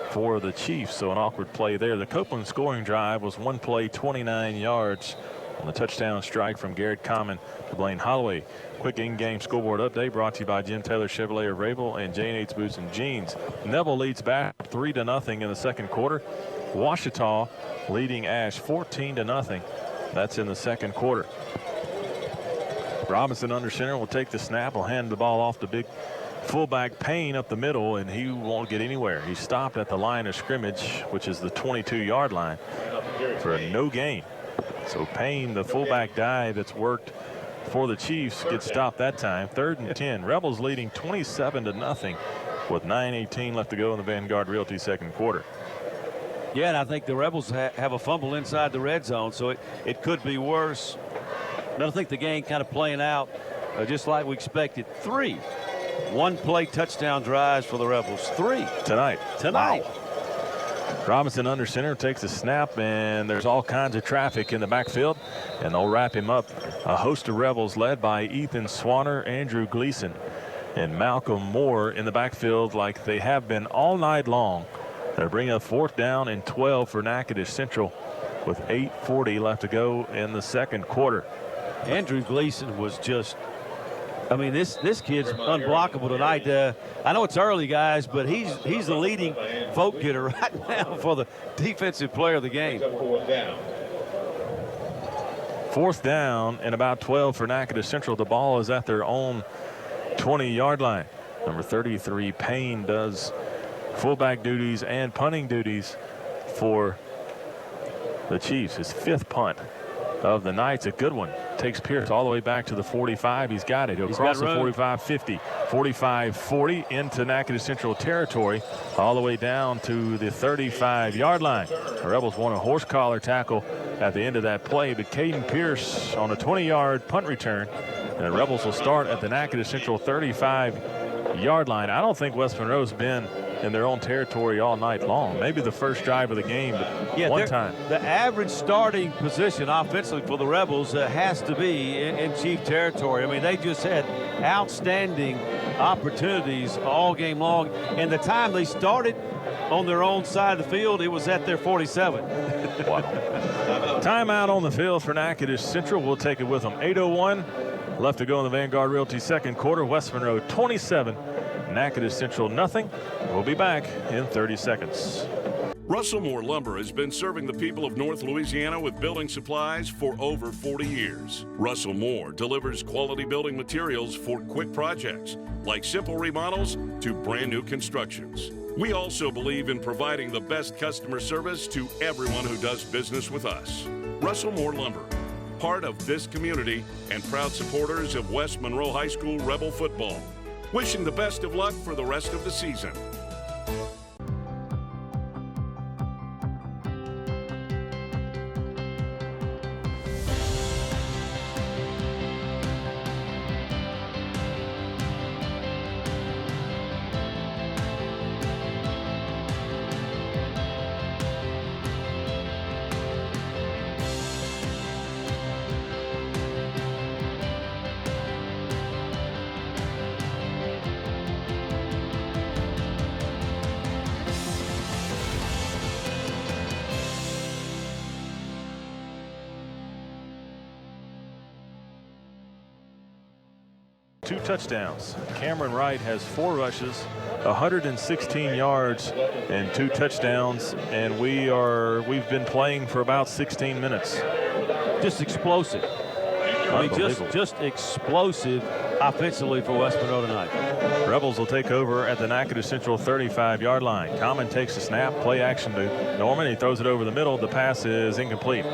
A: for the Chiefs, so an awkward play there. The Copeland scoring drive was one play, 29 yards on the touchdown strike from Garrett Common to Blaine Holloway. Quick in-game scoreboard update brought to you by Jim Taylor Chevrolet of Rayville and J&H Boots and Jeans. Neville leads back 3-0 in the second quarter. Ouachita leading Ash 14-0. That's in the second quarter. Robinson under center will take the snap. Will hand the ball off to big fullback Payne up the middle, and he won't get anywhere. He stopped at the line of scrimmage, which is the 22-yard line, for a no gain. So Payne, the fullback guy that's worked for the Chiefs, gets stopped that time. 3rd and 10. Rebels leading 27-0 with 9:18 left to go in the Vanguard Realty second quarter.
B: Yeah, and I think the Rebels have a fumble inside the red zone, so it could be worse. But I think the game kind of playing out just like we expected. 3 one-play touchdown drives for the Rebels. 3 tonight. Wow.
A: Robinson under center takes a snap, and there's all kinds of traffic in the backfield, and they'll wrap him up. A host of Rebels led by Ethan Swanner, Andrew Gleason, and Malcolm Moore in the backfield like they have been all night long. They're bringing up 4th down and 12 for Natchitoches Central with 8:40 left to go in the second quarter.
B: Andrew Gleason was just, I mean, this kid's unblockable tonight. I know it's early, guys, but he's the leading vote getter right now for the defensive player of the game.
A: 4th down and about 12 for Natchitoches Central. The ball is at their own 20-yard line. Number 33, Payne, does fullback duties and punting duties for the Chiefs. His 5th punt of the night's a good one. Takes Pierce all the way back to the 45. He's got it. He'll cross the 45-50, 45-40 into Natchitoches Central territory, all the way down to the 35-yard line. The Rebels want a horse collar tackle at the end of that play, but Caden Pierce on a 20-yard punt return, and the Rebels will start at the Natchitoches Central 35-yard line. I don't think West Monroe's been in their own territory all night long. Maybe the first drive of the game, but
B: yeah,
A: one time.
B: The average starting position offensively for the Rebels has to be in Chief territory. I mean, they just had outstanding opportunities all game long. And the time they started on their own side of the field, it was at their 47.
A: Wow. Timeout on the field for Natchitoches Central. We'll take it with them. 8:01 left to go in the Vanguard Realty second quarter. West Monroe 27. Natchitoches Central nothing. We'll be back in 30 seconds.
P: Russell Moore Lumber has been serving the people of North Louisiana with building supplies for over 40 years. Russell Moore delivers quality building materials for quick projects, like simple remodels to brand new constructions. We also believe in providing the best customer service to everyone who does business with us. Russell Moore Lumber, part of this community and proud supporters of West Monroe High School Rebel football. Wishing the best of luck for the rest of the season.
A: 2 touchdowns. Cameron Wright has 4 rushes, 116 yards, and 2 touchdowns. And we've been playing for about 16 minutes.
B: Just explosive. I mean, just explosive offensively for West Monroe tonight.
A: Rebels will take over at the Natchitoches Central 35-yard line. Common takes the snap, play action to Norman. He throws it over the middle. The pass is incomplete.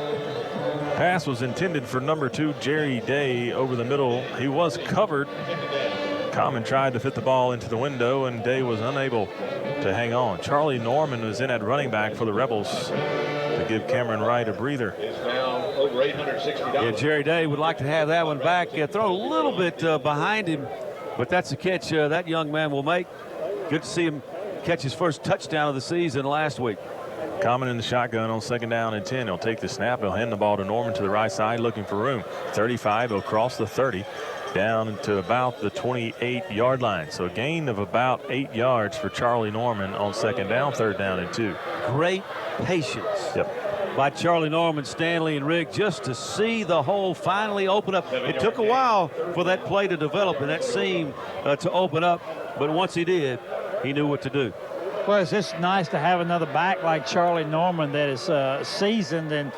A: Pass was intended for number 2, Jerry Day, over the middle. He was covered. Common tried to fit the ball into the window, and Day was unable to hang on. Charlie Norman was in at running back for the Rebels to give Cameron Wright a breather.
B: Yeah, Jerry Day would like to have that one back. Throw a little bit behind him, but that's a catch that young man will make. Good to see him catch his first touchdown of the season last week.
A: Common in the shotgun on 2nd down and 10. He'll take the snap. He'll hand the ball to Norman to the right side, looking for room. 35. He'll cross the 30 down to about the 28-yard line. So a gain of about 8 yards for Charlie Norman on 2nd down, 3rd down and 2.
B: Great patience.
A: Yep.
B: By Charlie Norman, Stanley, and Rick, just to see the hole finally open up. It took a while for that play to develop and that seam to open up, but once he did, he knew what to do.
C: Well, it's just nice to have another back like Charlie Norman that is seasoned and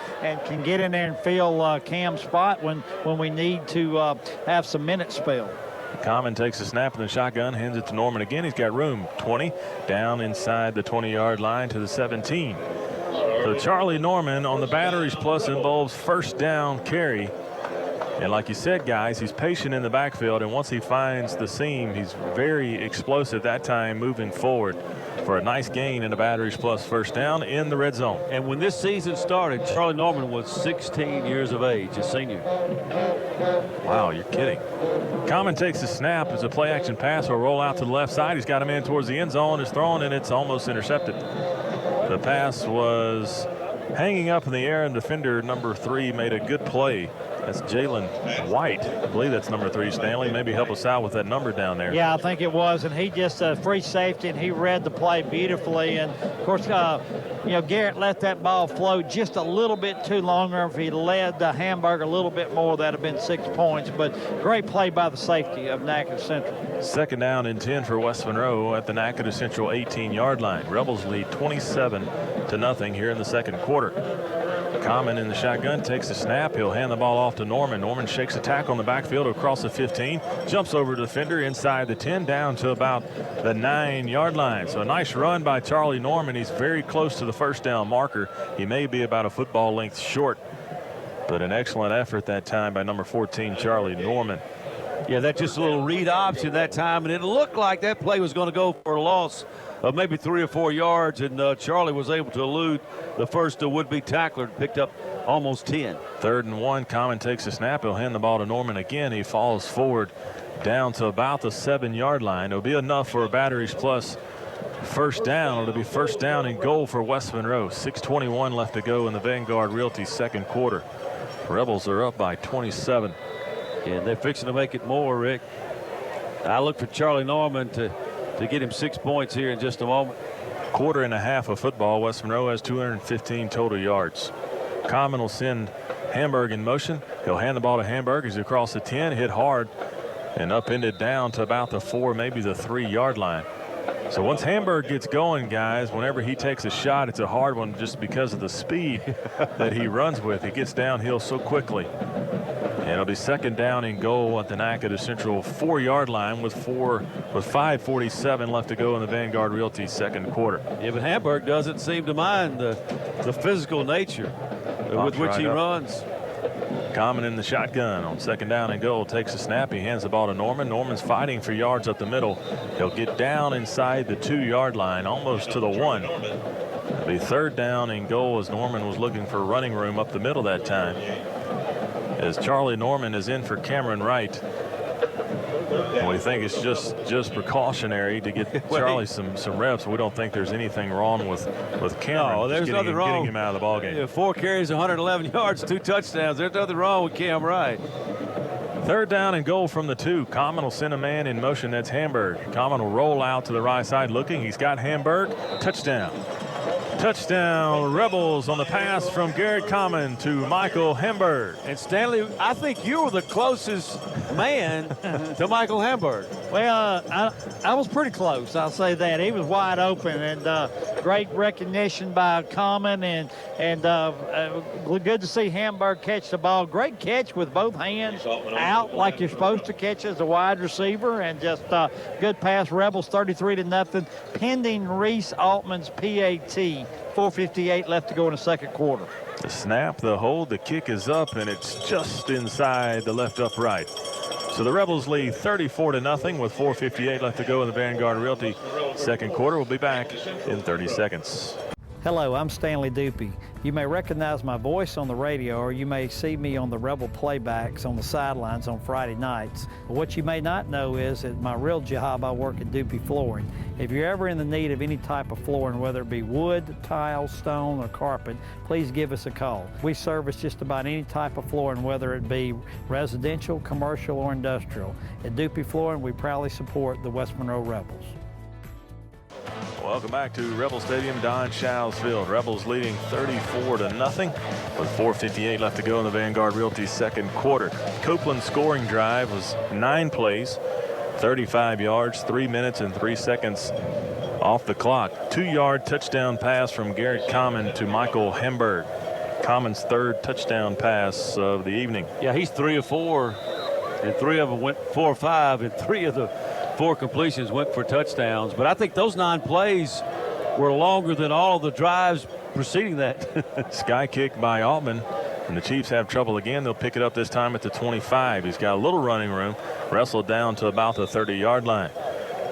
C: can get in there and fill Cam's spot when we need to have some minutes spilled.
A: Common takes a snap in the shotgun, hands it to Norman again. He's got room. 20 down inside the 20-yard line to the 17. So Charlie Norman on the batteries plus involves 1st down carry. And like you said, guys, he's patient in the backfield, and once he finds the seam, he's very explosive that time moving forward for a nice gain in the batteries plus 1st down in the red zone.
B: And when this season started, Charlie Norman was 16 years of age, a senior.
A: Wow, you're kidding. Common takes the snap as a play action pass will roll out to the left side. He's got him in towards the end zone, is thrown, and it's almost intercepted. The pass was hanging up in the air, and defender number 3 made a good play. That's Jalen White. I believe that's number 3, Stanley. Maybe help us out with that number down there.
C: Yeah, I think it was, and he just free safety, and he read the play beautifully. And of course, Garrett let that ball flow just a little bit too longer. If he led the Hamburg a little bit more, that'd have been 6 points. But great play by the safety of Natchitoches Central.
A: 2nd down and 10 for West Monroe at the Natchitoches Central 18-yard line. Rebels lead 27-0 here in the 2nd quarter. Common in the shotgun takes the snap. He'll hand the ball off to Norman. Norman shakes a tackle on the backfield across the 15, jumps over to the defender inside the 10 down to about the 9-yard line. So a nice run by Charlie Norman. He's very close to the 1st down marker. He may be about a football length short, but an excellent effort that time by number 14, Charlie Norman.
B: Yeah, that's just a little read option that time, and it looked like that play was going to go for a loss of maybe 3 or 4 yards, and Charlie was able to elude the first would-be tackler, picked up almost 10.
A: 3rd and 1. Common takes a snap. He'll hand the ball to Norman again. He falls forward down to about the 7-yard line. It'll be enough for a batteries plus 1st down. It'll be 1st down and goal for West Monroe. 6:21 left to go in the Vanguard Realty 2nd quarter. Rebels are up by 27.
B: And they're fixing to make it more, Rick. I look for Charlie Norman to get him 6 points here in just a moment.
A: Quarter and a half of football. West Monroe has 215 total yards. Common will send Hamburg in motion. He'll hand the ball to Hamburg as he across the 10, hit hard, and upended down to about the 4, maybe the 3-yard line. So once Hamburg gets going, guys, whenever he takes a shot, it's a hard one just because of the speed that he runs with. He gets downhill so quickly. And it'll be 2nd down and goal at the Natchitoches Central 4-yard line with 5:47 left to go in the Vanguard Realty 2nd quarter.
B: Yeah, but Hamburg doesn't seem to mind the physical nature with which he runs.
A: Common in the shotgun on 2nd down and goal, takes a snap. He hands the ball to Norman. Norman's fighting for yards up the middle. He'll get down inside the 2-yard line, almost to the 1. It'll be 3rd down and goal as Norman was looking for running room up the middle that time. As Charlie Norman is in for Cameron Wright. And we think it's just precautionary to get Charlie some reps. We don't think there's anything wrong with Cameron.
B: No, there's nothing wrong.
A: Getting him out of the ball game.
B: Yeah, 4 carries, 111 yards, 2 touchdowns. There's nothing wrong with Cam Wright.
A: 3rd down and goal from the 2. Common will send a man in motion. That's Hamburg. Common will roll out to the right side looking. He's got Hamburg. Touchdown. Touchdown, Rebels on the pass from Garrett Common to Michael Hamburg.
B: And Stanley, I think you were the closest man to Michael Hamburg.
C: Well, I was pretty close. I'll say that. He was wide open, and great recognition by Common, and good to see Hamburg catch the ball. Great catch with both hands out like you're supposed to catch as a wide receiver, and just good pass. Rebels 33-0, pending Reese Altman's PAT. 4:58 left to go in the second quarter.
A: The snap, the hold, the kick is up, and it's just inside the left upright. So the Rebels lead 34-0 with 4:58 left to go in the Vanguard Realty second quarter. We'll be back in 30 seconds.
C: Hello, I'm Stanley Dupuy. You may recognize my voice on the radio, or you may see me on the Rebel playbacks on the sidelines on Friday nights. But what you may not know is that my real job, I work at Dupuy Flooring. If you're ever in the need of any type of flooring, whether it be wood, tile, stone, or carpet, please give us a call. We service just about any type of flooring, whether it be residential, commercial, or industrial. At Dupuy Flooring, we proudly support the West Monroe Rebels.
A: Welcome back to Rebel Stadium, Don Shows Field. Rebels leading 34-0 with 4:58 left to go in the Vanguard Realty second quarter. Copeland's scoring drive was 9 plays, 35 yards, 3 minutes and 3 seconds off the clock. 2-yard touchdown pass from Garrett Common to Michael Hamburg. Common's third touchdown pass of the evening.
B: Yeah, he's 3 of 4, and 3 of them went 4 or 5, and 3 of the 4 completions went for touchdowns. But I think those 9 plays were longer than all of the drives preceding that.
A: Sky kick by Altman, and the Chiefs have trouble again. They'll pick it up this time at the 25. He's got a little running room, wrestled down to about the 30-yard line.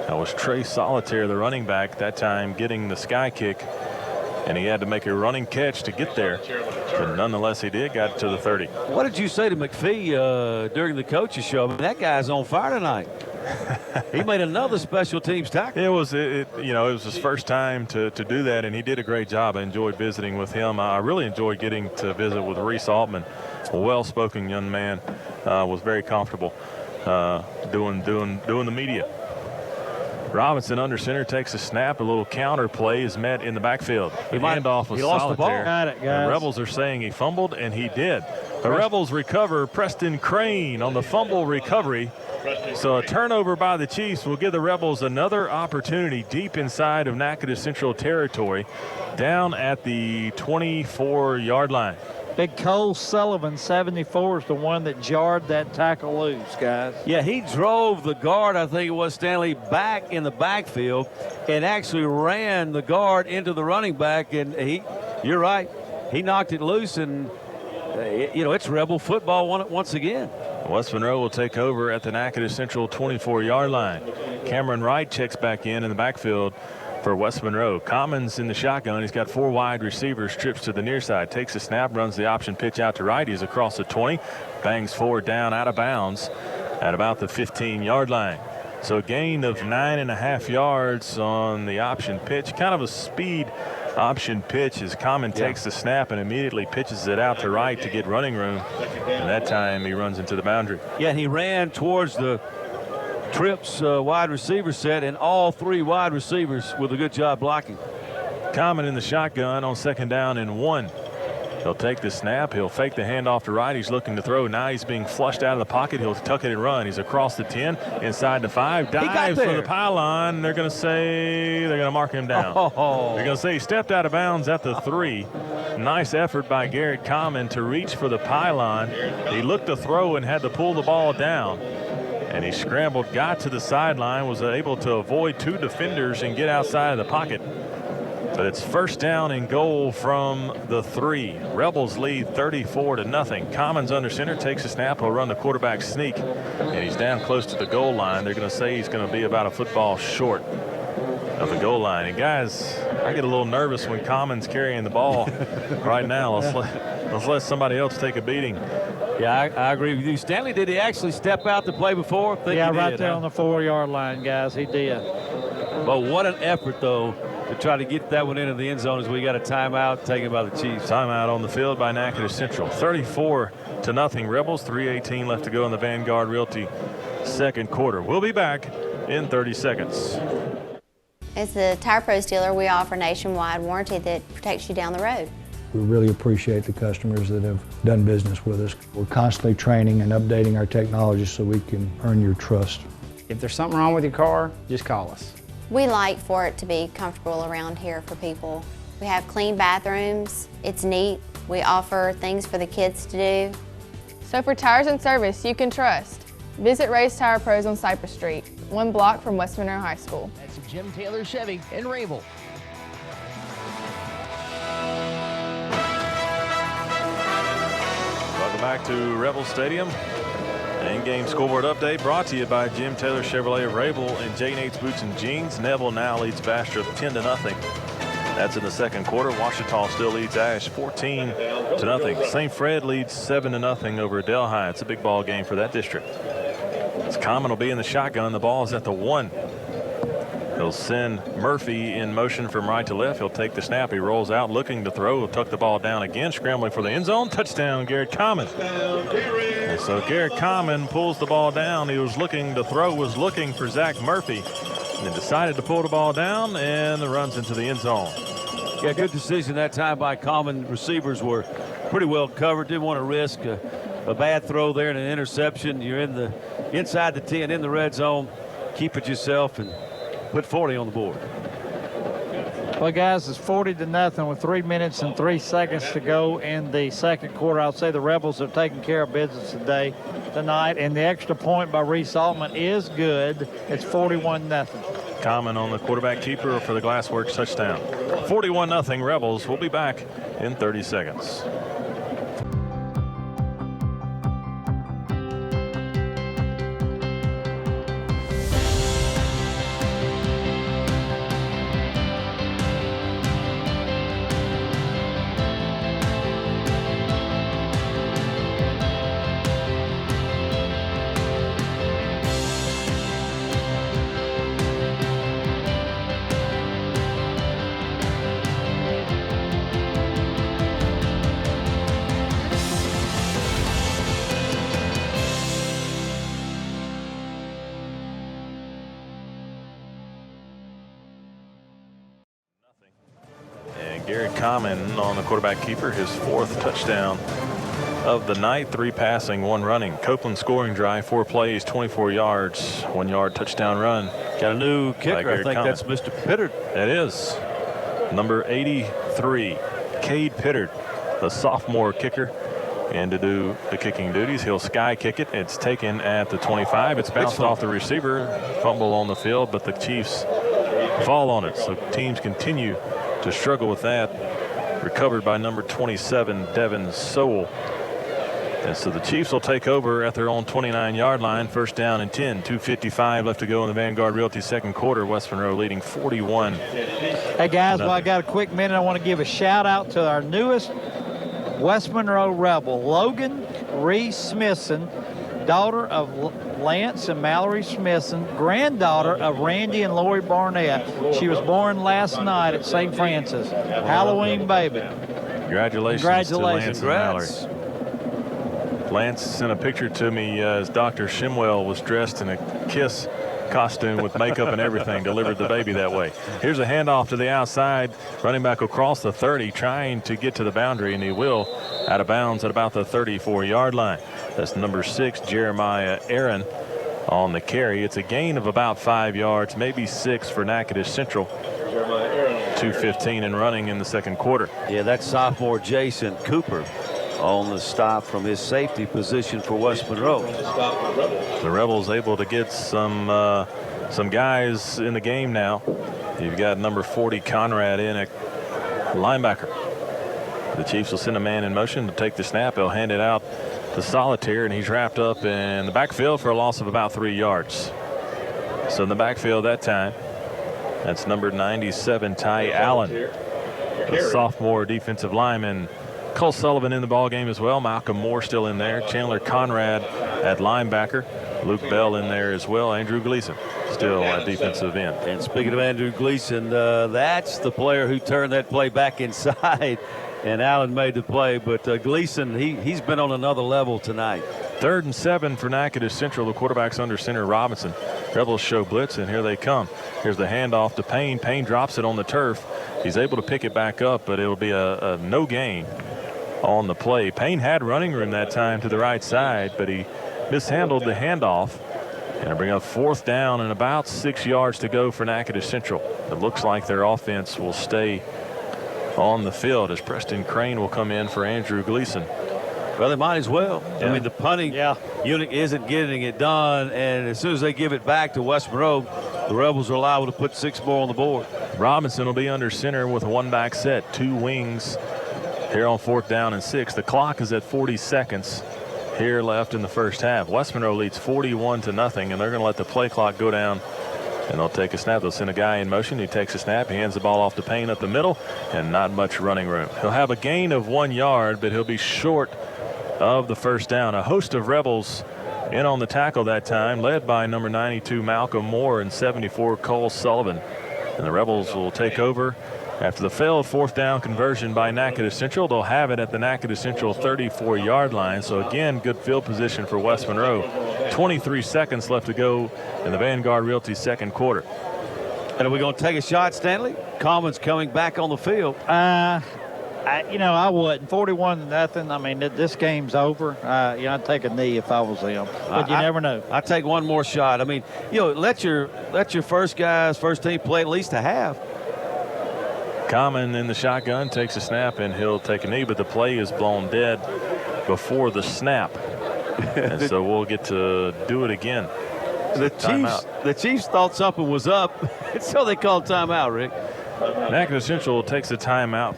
A: That was Trey Solitaire, the running back, that time getting the sky kick, and he had to make a running catch to get there. But nonetheless, he did, got to the 30.
B: What did you say to McPhee during the coaches show? I mean, that guy's on fire tonight. He made another special teams tackle.
A: It was his first time to do that, and he did a great job. I enjoyed visiting with him. I really enjoyed getting to visit with Reese Altman, a well-spoken young man. Was very comfortable doing the media. Robinson under center takes a snap. A little counter play is met in the backfield. The handoff was
B: lost the ball.
C: Got it, guys.
A: The Rebels are saying he fumbled, and he did. The Rebels recover. Preston Crane on the fumble recovery. So a turnover by the Chiefs will give the Rebels another opportunity deep inside of Natchitoches Central territory, down at the 24-yard line.
C: Big Cole Sullivan, 74, is the one that jarred that tackle loose, guys.
B: Yeah, he drove the guard, I think it was, Stanley, back in the backfield and actually ran the guard into the running back. And you're right, he knocked it loose, and, it's Rebel football once again.
A: West Monroe will take over at the Natchitoches Central 24-yard line. Cameron Wright checks back in the backfield for West Monroe. Commons in the shotgun. He's got 4 wide receivers, trips to the near side, takes a snap, runs the option pitch out to right. He's across the 20, bangs forward down out of bounds at about the 15-yard line. So a gain of 9.5 yards on the option pitch. Kind of a speed option pitch as Common takes the snap and immediately pitches it out to right to get running room. And that time he runs into the boundary.
B: Yeah, he ran towards the Trips wide receiver set, and all 3 wide receivers with a good job blocking.
A: Common in the shotgun on second down and 1. He'll take the snap. He'll fake the handoff to right. He's looking to throw. Now he's being flushed out of the pocket. He'll tuck it and run. He's across the 10, inside the 5, dives for the pylon. They're going to mark him down. They're going to say he stepped out of bounds at the 3. Nice effort by Garrett Common to reach for the pylon. He looked to throw and had to pull the ball down. And he scrambled, got to the sideline, was able to avoid 2 defenders and get outside of the pocket. But it's first down and goal from the 3. Rebels lead 34-0. Commons under center, takes a snap. He'll run the quarterback sneak, and he's down close to the goal line. They're going to say he's going to be about a football short of the goal line. And guys, I get a little nervous when Commons carrying the ball right now. Let's let somebody else take a beating.
B: Yeah, I agree with you. Stanley, did he actually step out to play before?
C: Right there on the 4-yard line, guys. He did.
B: But what an effort, though, to try to get that one into the end zone as we got a timeout taken by the Chiefs.
A: Timeout on the field by Natchitoches Central. 34-0 Rebels. 3:18 left to go in the Vanguard Realty second quarter. We'll be back in 30 seconds.
N: As the Tire Pros dealer, we offer nationwide warranty that protects you down the road.
L: We really appreciate the customers that have done business with us. We're constantly training and updating our technology so we can earn your trust.
M: If there's something wrong with your car, just call us.
N: We like for it to be comfortable around here for people. We have clean bathrooms, it's neat. We offer things for the kids to do.
O: So for tires and service you can trust, visit Ray's Tire Pros on Cypress Street, 1 block from West Monroe High School.
Q: That's Jim Taylor Chevy in Rabel.
A: Welcome back to Rebel Stadium. In-game scoreboard update brought to you by Jim Taylor Chevrolet of Rabel and J. Nate's Boots and Jeans. Neville now leads Bastrop 10-0. That's in the second quarter. Ouachita still leads Ash 14-0. St. Fred leads 7-0 over Delhi. It's a big ball game for that district. As Common will be in the shotgun. The ball is at the 1. He'll send Murphy in motion from right to left. He'll take the snap. He rolls out looking to throw. He'll tuck the ball down again, scrambling for the end zone. Touchdown, Garrett Common. And so Garrett Common pulls the ball down. He was looking to throw, was looking for Zach Murphy, and decided to pull the ball down, and the runs into the end zone.
B: Yeah, good decision that time by Common. Receivers were pretty well covered. Didn't want to risk a bad throw there and an interception. You're inside the 10 in the red zone. Keep it yourself and put 40 on the board.
C: Well, guys, it's 40-0 with 3 minutes and 3 seconds to go in the second quarter. I'll say the Rebels have taken care of business tonight, and the extra point by Reese Altman is good. It's 41-0.
A: Common on the quarterback keeper for the Glassworks touchdown. 41-0 Rebels. We'll be back in 30 seconds. Garrett Common on the quarterback keeper, his 4th touchdown of the night. 3 passing, 1 running. Copeland scoring drive, 4 plays, 24 yards, 1 yard touchdown run.
B: Got a new kicker. I think that's Mr. Pittard.
A: It is. Number 83, Cade Pittard, the sophomore kicker. And to do the kicking duties, he'll sky kick it. It's taken at the 25. It's bounced off the receiver. Fumble on the field, but the Chiefs fall on it. So teams continue to struggle with that. Recovered by number 27, Devin Sowell. And so the Chiefs will take over at their own 29-yard line. First down and 10. 2:55 left to go in the Vanguard Realty second quarter. West Monroe leading 41.
C: Hey, guys, while I got a quick minute, I want to give a shout-out to our newest West Monroe Rebel, Logan Reese Smithson, daughter of Lance and Mallory Smithson, granddaughter of Randy and Lori Barnett. She was born last night at St. Francis. Halloween baby.
A: Congratulations to Lance and Mallory. Lance sent a picture to me as Dr. Shimwell was dressed in a Kiss costume with makeup and everything, delivered the baby that way. Here's a handoff to the outside. Running back across the 30, trying to get to the boundary, and he will, out of bounds at about the 34-yard line. That's number 6, Jeremiah Aaron, on the carry. It's a gain of about 5 yards, maybe 6 for Natchitoches Central. 2:15 and running in the second quarter.
B: Yeah, that's sophomore Jason Cooper on the stop from his safety position for West Monroe.
A: The Rebels able to get some guys in the game now. You've got number 40 Conrad in at linebacker. The Chiefs will send a man in motion to take the snap. He'll hand it out to Solitaire, and he's wrapped up in the backfield for a loss of about 3 yards. So in the backfield that time, that's number 97 Ty Allen, the sophomore defensive lineman. Cole Sullivan in the ball game as well. Malcolm Moore still in there. Chandler Conrad at linebacker. Luke Bell in there as well. Andrew Gleason still at defensive end.
B: And speaking of Andrew Gleason, that's the player who turned that play back inside, and Allen made the play. But Gleason, he's been on another level tonight.
A: 3rd and 7 for Natchitoches Central. The quarterback's under center, Robinson. Rebels show blitz, and here they come. Here's the handoff to Payne. Payne drops it on the turf. He's able to pick it back up, but it'll be a no gain on the play. Payne had running room that time to the right side, but he mishandled the handoff. And it'll bring up 4th down and about 6 yards to go for Natchitoches Central. It looks like their offense will stay on the field as Preston Crane will come in for Andrew Gleason.
B: Well, they might as well.
A: Yeah.
B: I mean, the punting unit isn't getting it done, and as soon as they give it back to West Monroe, the Rebels are liable to put 6 more on the board.
A: Robinson will be under center with a 1-back set, 2 wings here on 4th down and 6. The clock is at 40 seconds here left in the first half. West Monroe leads 41-0, and they're going to let the play clock go down. And they'll take a snap. They'll send a guy in motion. He takes a snap. He hands the ball off to Payne up the middle, and not much running room. He'll have a gain of 1 yard, but he'll be short of the first down. A host of Rebels in on the tackle that time, led by number 92 Malcolm Moore and 74 Cole Sullivan. And the Rebels will take over after the failed 4th down conversion by Natchitoches Central. They'll have it at the Natchitoches Central 34-yard line. So again, good field position for West Monroe. 23 seconds left to go in the Vanguard Realty second quarter.
B: And are we going to take a shot, Stanley? Common's coming back on the field.
C: I wouldn't. 41-0. I mean, this game's over. I'd take a knee if I was them. But you never know.
B: I'd take one more shot. I mean, let your first team play at least a half.
A: Common in the shotgun takes a snap, and he'll take a knee, but the play is blown dead before the snap. And so we'll get to do it again.
B: The Chiefs thought something was up, so they called timeout, Rick.
A: Natchitoches Central takes a timeout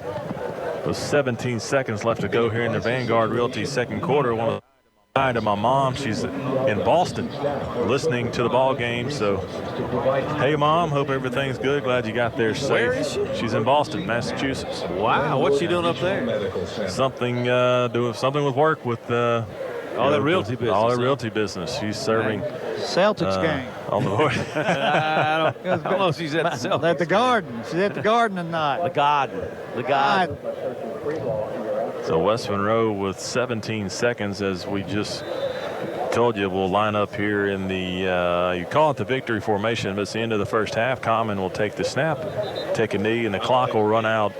A: with 17 seconds left to go here in the Vanguard Realty second quarter. Want to hi to my mom. She's in Boston listening to the ball game. So, hey, Mom, hope everything's good. Glad you got there safe.
B: Where is she?
A: She's in Boston, Massachusetts.
B: Wow, what's she doing up there?
A: Something doing something with work with
B: all that realty business.
A: All that realty business. She's serving
C: Celtics game.
A: On the board.
B: I don't know if she's at the Celtics.
C: At the Garden. She's at the Garden tonight.
B: The Garden.
A: So West Monroe with 17 seconds, as we just told you, will line up here in the, you call it the victory formation, but it's the end of the first half. Common will take the snap, take a knee, and the clock will run out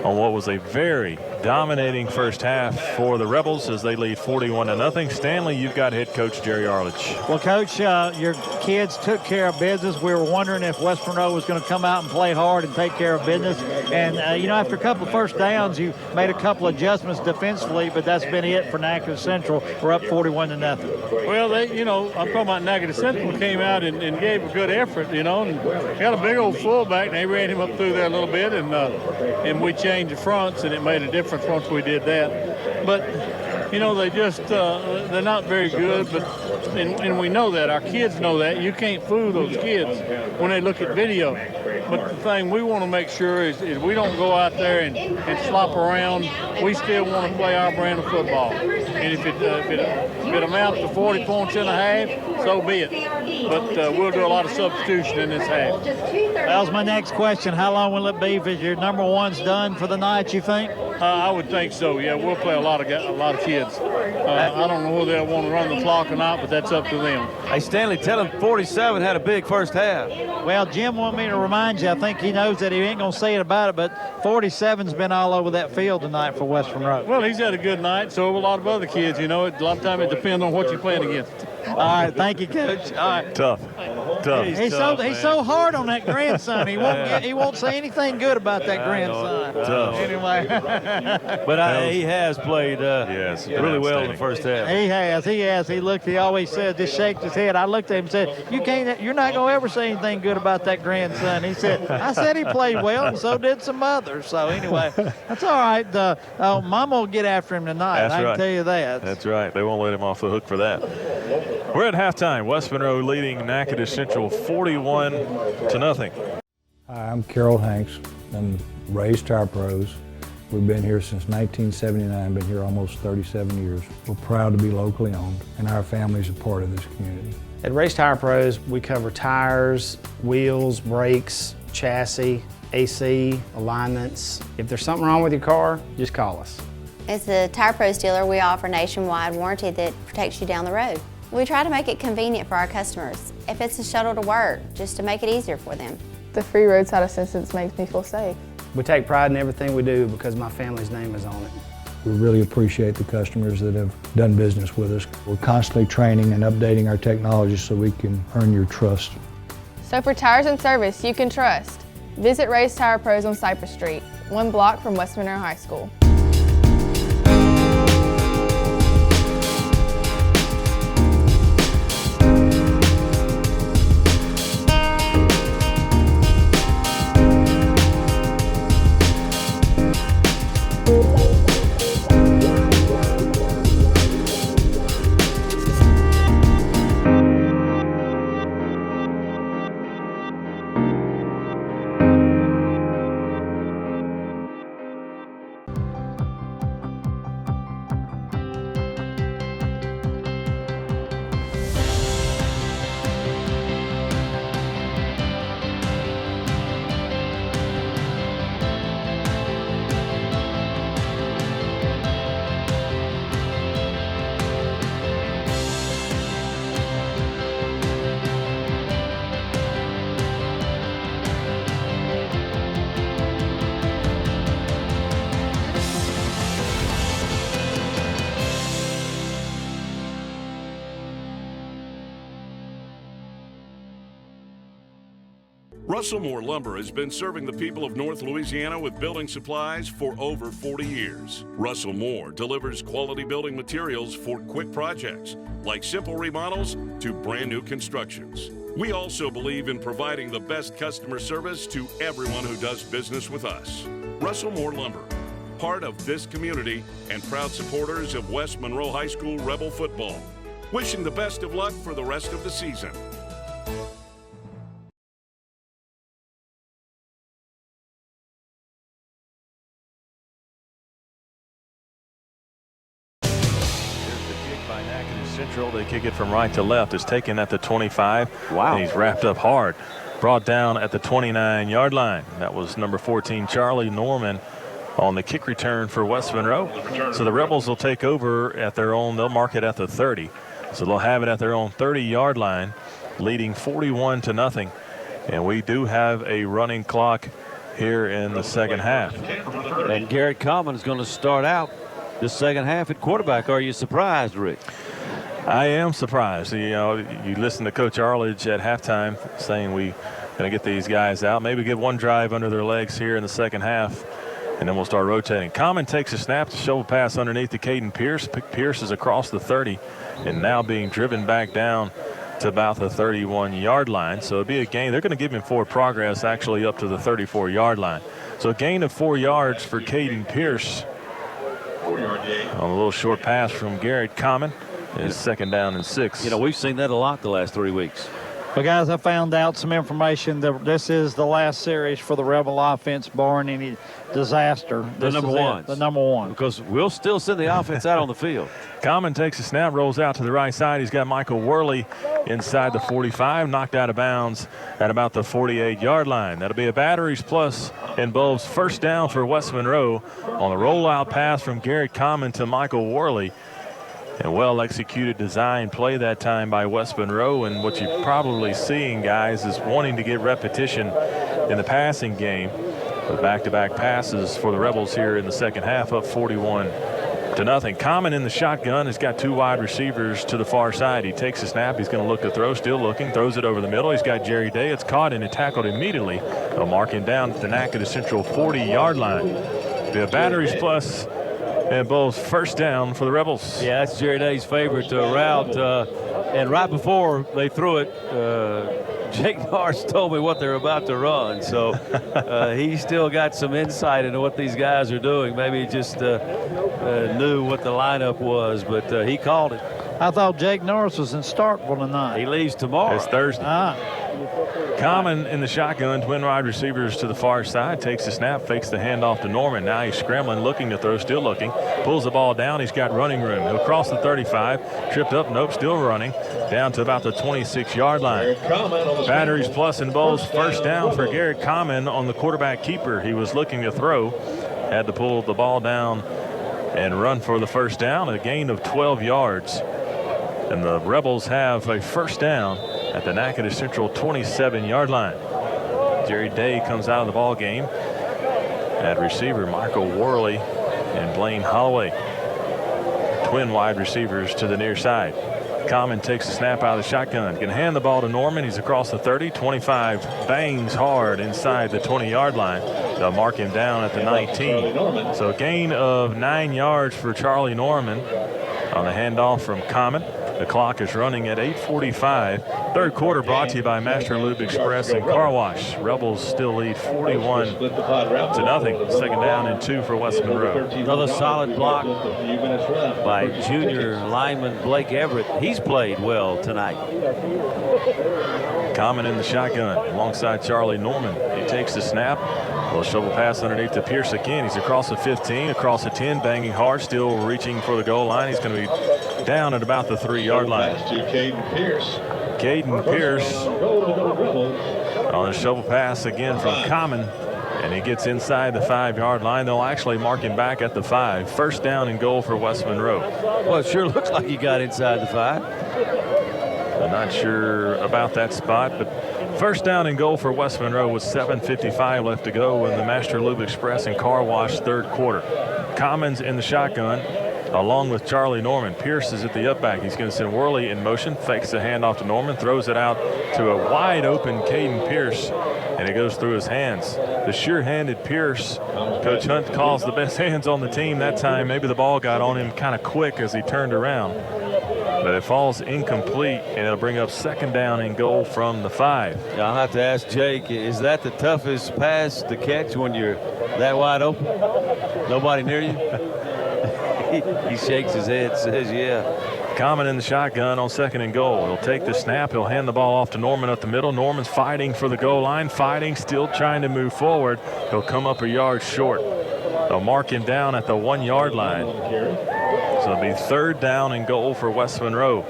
A: on what was a very dominating first half for the Rebels as they lead 41-0. Stanley, you've got head coach Jerry Arledge.
C: Well, Coach, your kids took care of business. We were wondering if West Monroe was going to come out and play hard and take care of business. And, after a couple of first downs, you made a couple of adjustments defensively, but that's been it for Natchitoches Central. We're up 41-0.
R: Well, they, I'm talking about Natchitoches Central came out and gave a good effort, and got a big old fullback, and they ran him up through there a little bit, and we changed the fronts, and it made a difference once we did that. But they just they're not very good, but and we know that. Our kids know that. You can't fool those kids when they look at video. But the thing we want to make sure is we don't go out there and slop around. We still want to play our brand of football. And if it amounts to 40 points in a half, so be it. But we'll do a lot of substitution in this half.
C: That was my next question. How long will it be if your number one's done for the night, you think?
R: I would think so, yeah. We'll play a lot of kids. I don't know whether they'll want to run the clock or not, but that's up to them.
B: Hey, Stanley, tell him 47 had a big first half.
C: Well, Jim wanted me to remind you, I think he knows that he ain't going to say it about it, but 47's been all over that field tonight for West Monroe.
R: Well, he's had a good night, so have a lot of other kids, A lot of time it depends on what you're playing against.
C: All right, thank you, Coach. All right.
A: Tough.
C: He's so hard on that grandson. He won't say anything good about that grandson.
A: Tough.
C: Anyway.
B: But he has played really well in the first half.
C: He has. He always said, just shakes his head. I looked at him and said, you're not going to ever say anything good about that grandson. He said, I said he played well, and so did some others. So anyway, that's all right. Mama will get after him tonight.
A: That's
C: I can
A: right.
C: tell you that.
A: That's right. They won't let him off the hook for that. We're at halftime. West Monroe leading Natchitoches Central 41-0.
L: Hi, I'm Carol Hanks. I'm Ray's Tire Pros. We've been here since 1979, been here almost 37 years. We're proud to be locally owned, and our family's a part of this community.
M: At Ray's Tire Pros, we cover tires, wheels, brakes, chassis, AC, alignments. If there's something wrong with your car, just call us.
N: As the Tire Pros dealer, we offer nationwide warranty that protects you down the road. We try to make it convenient for our customers. If it's a shuttle to work, just to make it easier for them.
O: The free roadside assistance makes me feel safe.
M: We take pride in everything we do because my family's name is on it.
L: We really appreciate the customers that have done business with us. We're constantly training and updating our technology so we can earn your trust.
O: So for tires and service you can trust, visit Ray's Tire Pros on Cypress Street, 1 block from West Monroe High School.
P: Russell Moore Lumber has been serving the people of North Louisiana with building supplies for over 40 years. Russell Moore delivers quality building materials for quick projects, like simple remodels to brand new constructions. We also believe in providing the best customer service to everyone who does business with us. Russell Moore Lumber, part of this community and proud supporters of West Monroe High School Rebel football. Wishing the best of luck for the rest of the season.
A: Central, they kick it from right to left. It's taken at the 25.
B: Wow.
A: And he's wrapped up hard. Brought down at the 29-yard line. That was number 14, Charlie Norman, on the kick return for West Monroe. So the Rebels will take over at their own. They'll mark it at the 30. So they'll have it at their own 30-yard line, leading 41-0. And we do have a running clock here in the second half.
B: And Garrett Common is going to start out the second half at quarterback. Are you surprised, Rick?
A: I am surprised. You know, you listen to Coach Arledge at halftime saying we're going to get these guys out, maybe get one drive under their legs here in the second half, and then we'll start rotating. Common takes a snap to shovel pass underneath to Caden Pierce. Pierce is across the 30 and now being driven back down to about the 31-yard line. So it'll be a gain. They're going to give him forward progress actually up to the 34-yard line. So a gain of 4 yards for Caden Pierce on a little short pass from Garrett Common. Is second down and 6.
B: You know, we've seen that a lot the last 3 weeks.
C: But guys, I found out some information that this is the last series for the Rebel offense, barring any disaster.
B: The number one.
C: The number one.
B: Because we'll still send the offense out on the field.
A: Common takes a snap, rolls out to the right side. He's got Michael Worley inside the 45, knocked out of bounds at about the 48-yard line. That'll be a batteries plus involves first down for West Monroe on the rollout pass from Garrett Common to Michael Worley. And well-executed design play that time by West Monroe. And what you're probably seeing, guys, is wanting to get repetition in the passing game. With back-to-back passes for the Rebels here in the second half, up 41-0. Common in the shotgun has got 2 wide receivers to the far side. He takes a snap. He's going to look to throw, still looking, throws it over the middle. He's got Jerry Day. It's caught and tackled immediately. They'll mark him down at the Natchitoches Central 40-yard line. The batteries plus and both first down for the Rebels.
B: Yeah, that's Jerry Day's favorite route. And right before they threw it, Jake Norris told me what they're about to run. So he still got some insight into what these guys are doing. Maybe he just knew what the lineup was, but he called it.
C: I thought Jake Norris was in Starkville tonight.
B: He leaves tomorrow.
A: It's Thursday. Common in the shotgun, twin wide receivers to the far side, takes the snap, fakes the handoff to Norman. Now he's scrambling, looking to throw, still looking, pulls the ball down. He's got running room. He'll cross the 35, tripped up, nope, still running, down to about the 26-yard line. Batteries plus and bowls first down for Garrett Common on the quarterback keeper. He was looking to throw, had to pull the ball down and run for the first down, a gain of 12 yards. And the Rebels have a first down at the Natchitoches Central 27-yard line. Jerry Day comes out of the ball game at receiver. Michael Worley and Blaine Holloway, twin wide receivers to the near side. Common takes the snap out of the shotgun. Can hand the ball to Norman. He's across the 30. 25 bangs hard inside the 20-yard line. They'll mark him down at the 19. So a gain of 9 yards for Charlie Norman on the handoff from Common. The clock is running at 8:45. Third quarter brought to you by Master Lube Express and Car Wash. Rebels still lead 41-0. Second down and 2 for West Monroe.
B: Another solid block by junior lineman Blake Everett. He's played well tonight.
A: Common in the shotgun alongside Charlie Norman. He takes the snap. A little shovel pass underneath to Pierce again. He's across the 15, across the 10, banging hard, still reaching for the goal line. He's going to be down at about the 3-yard line. Caden Pierce on a shovel pass again from Common, and he gets inside the 5-yard line. They'll actually mark him back at the 5. First down and goal for West Monroe.
B: Well, it sure looks like he got inside the 5.
A: I'm not sure about that spot, but first down and goal for West Monroe with 7:55 left to go in the Master Lube Express and Car Wash third quarter. Commons in the shotgun along with Charlie Norman. Pierce is at the up back. He's going to send Worley in motion, fakes the handoff to Norman, throws it out to a wide open Caden Pierce, and it goes through his hands. The sure-handed Pierce, Coach Hunt calls the best hands on the team that time. Maybe the ball got on him kind of quick as he turned around, but it falls incomplete, and it'll bring up second down and goal from the 5.
B: I'll have to ask Jake, is that the toughest pass to catch when you're that wide open? Nobody near you? He shakes his head, says yeah.
A: Common in the shotgun on second and goal. He'll take the snap. He'll hand the ball off to Norman at the middle. Norman's fighting for the goal line, still trying to move forward. He'll come up a yard short. They'll mark him down at the 1-yard line. So it'll be third down and goal for West Monroe.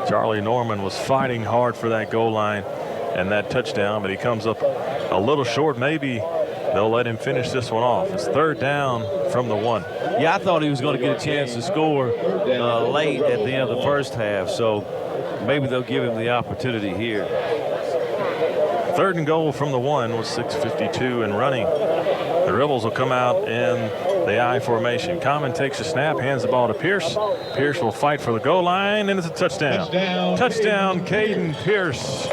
A: Charlie Norman was fighting hard for that goal line and that touchdown, but he comes up a little short. Maybe they'll let him finish this one off. It's third down from the 1.
B: Yeah, I thought he was going to get a chance to score late at the end of the first half, so maybe they'll give him the opportunity here.
A: Third and goal from the 1 with 6:52 and running. The Rebels will come out in the I formation. Common takes a snap, hands the ball to Pierce. Pierce will fight for the goal line, and it's a touchdown. Touchdown, Caden Pierce.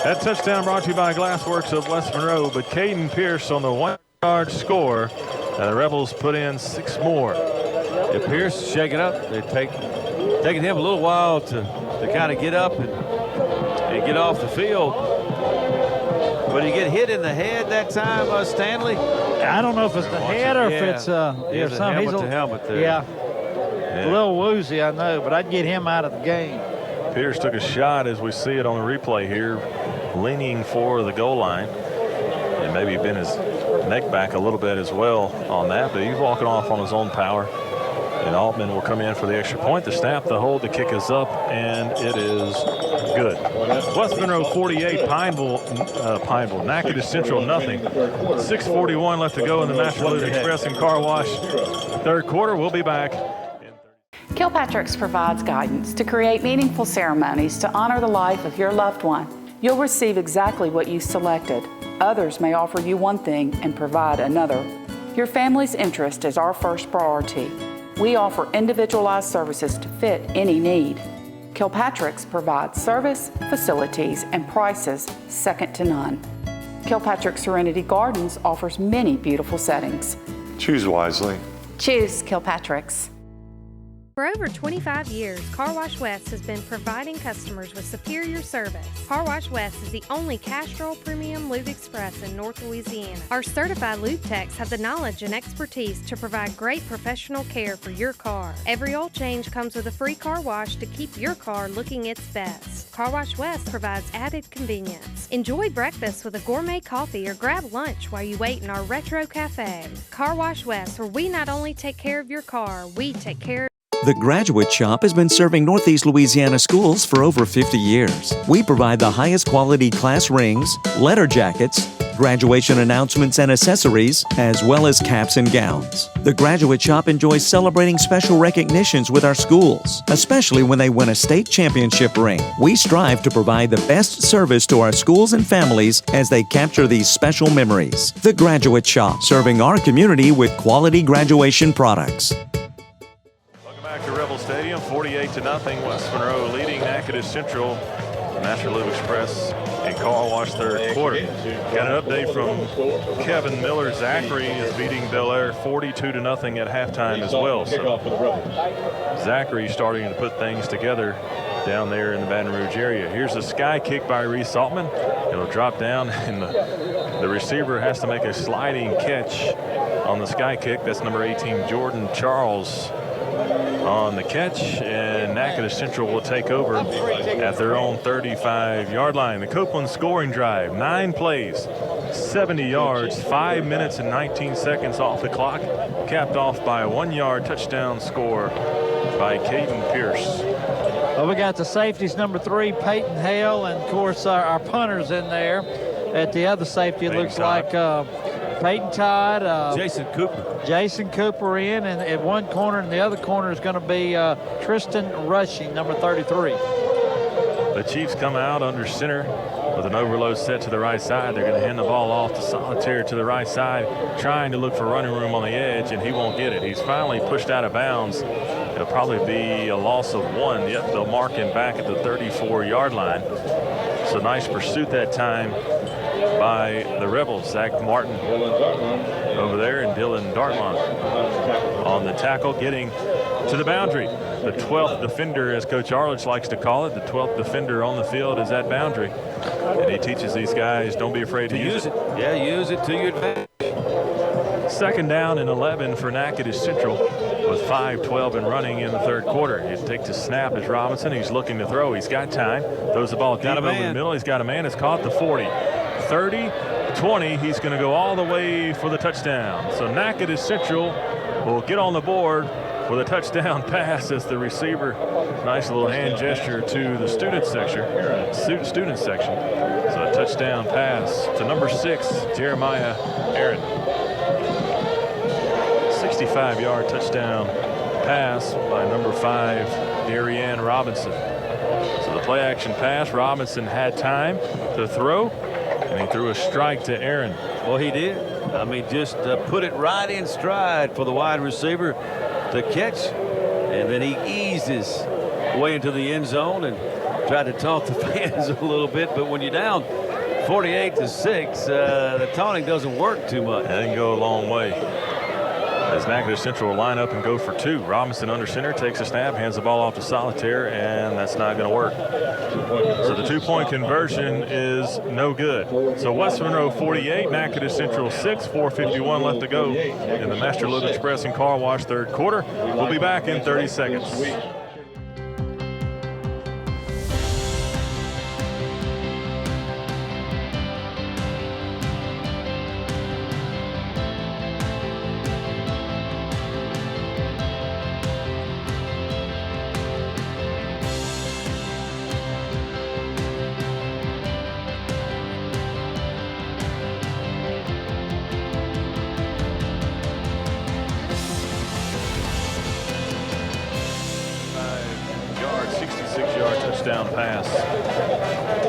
A: That touchdown brought to you by Glassworks of West Monroe, but Caden Pierce on the 1-yard score. And the Rebels put in 6 more.
B: Yeah, Pierce shaking up. They're taking him a little while to kind of get up and get off the field. But he get hit in the head that time, Stanley?
C: I don't know if it's the head or if it's
B: helmet to helmet there.
C: Yeah. A little woozy, I know, but I'd get him out of the game.
A: Pierce took a shot as we see it on the replay here, leaning for the goal line, and maybe bent his neck back a little bit as well on that, but he's walking off on his own power. And Altman will come in for the extra point. The snap, the hold, the kick is up, and it is good. West Monroe 48, Natchitoches Central nothing. 6:41 left to go in the Master Lube Express and Car Wash third quarter. We'll be back.
D: Kilpatrick's provides guidance to create meaningful ceremonies to honor the life of your loved one. You'll receive exactly what you selected. Others may offer you one thing and provide another. Your family's interest is our first priority. We offer individualized services to fit any need. Kilpatrick's provides service, facilities, and prices second to none. Kilpatrick Serenity Gardens offers many beautiful settings.
S: Choose wisely.
D: Choose Kilpatrick's.
G: For over 25 years, Car Wash West has been providing customers with superior service. Car Wash West is the only Castrol Premium Lube Express in North Louisiana. Our certified lube techs have the knowledge and expertise to provide great professional care for your car. Every oil change comes with a free car wash to keep your car looking its best. Car Wash West provides added convenience. Enjoy breakfast with a gourmet coffee or grab lunch while you wait in our retro cafe. Car Wash West, where we not only take care of your car, we take care of
T: The Graduate Shop has been serving Northeast Louisiana schools for over 50 years. We provide the highest quality class rings, letter jackets, graduation announcements and accessories, as well as caps and gowns. The Graduate Shop enjoys celebrating special recognitions with our schools, especially when they win a state championship ring. We strive to provide the best service to our schools and families as they capture these special memories. The Graduate Shop, serving our community with quality graduation products.
A: Welcome back to Rebel Stadium, 48-0. West Monroe leading Natchitoches Central. Master Lube Express in car wash third quarter. Got an update from Kevin Miller. Zachary is beating Bel Air 42-0 at halftime as well. So Zachary starting to put things together down there in the Baton Rouge area. Here's a sky kick by Reese Altman. It'll drop down, and the receiver has to make a sliding catch on the sky kick. That's number 18, Jordan Charles, on the catch, and Natchitoches Central will take over at their own 35-yard line. The Copeland scoring drive, 9 plays, 70 yards, 5 minutes and 19 seconds off the clock, capped off by a 1-yard touchdown score by Caden Pierce.
C: Well, we got the safeties, number 3, Peyton Hale, and of course our punters in there. At the other safety, it looks like Peyton Todd, Jason Cooper in, and at one corner, and the other corner is going to be Tristan Rushing, number 33.
A: The Chiefs come out under center with an overload set to the right side. They're going to hand the ball off to Solitaire to the right side, trying to look for running room on the edge, and he won't get it. He's finally pushed out of bounds. It'll probably be a loss of 1. Yep, they'll mark him back at the 34-yard line. So nice pursuit that time by the Rebels. Zach Martin over there, and Dylan Dartmont on the tackle, getting to the boundary. The 12th defender, as Coach Arledge likes to call it, the 12th defender on the field is that boundary. And he teaches these guys, don't be afraid to use it.
B: Yeah, use it to your advantage.
A: 2nd down and 11 for Natchitoches Central with 5:12 and running in the third quarter. He'll take the snap as Robinson. He's looking to throw. He's got time. Throws the ball deep over the middle. He's got a man. It's caught the 40. 30, 20. He's going to go all the way for the touchdown. So Natchitoches Central will get on the board with a touchdown pass as the receiver. Nice little hand gesture to the student section. So a touchdown pass to number 6, Jeremiah Aaron. 65-yard touchdown pass by number 5, Darianne Robinson. So the play action pass, Robinson had time to throw, and he threw a strike to Aaron.
B: Well, he did. I mean, just put it right in stride for the wide receiver to catch, and then he eased his way into the end zone and tried to taunt the fans a little bit. But when you're down 48-6, the taunting doesn't work too much.
A: That can go a long way. As Natchitoches Central will line up and go for 2. Robinson under center, takes a snap, hands the ball off to Solitaire, and that's not going to work. So the 2-point conversion is no good. So West Monroe 48, Natchitoches Central 6, 4:51 left to go in the Master Lube Express and Car Wash third quarter. We'll be back in 30 seconds. Touchdown pass.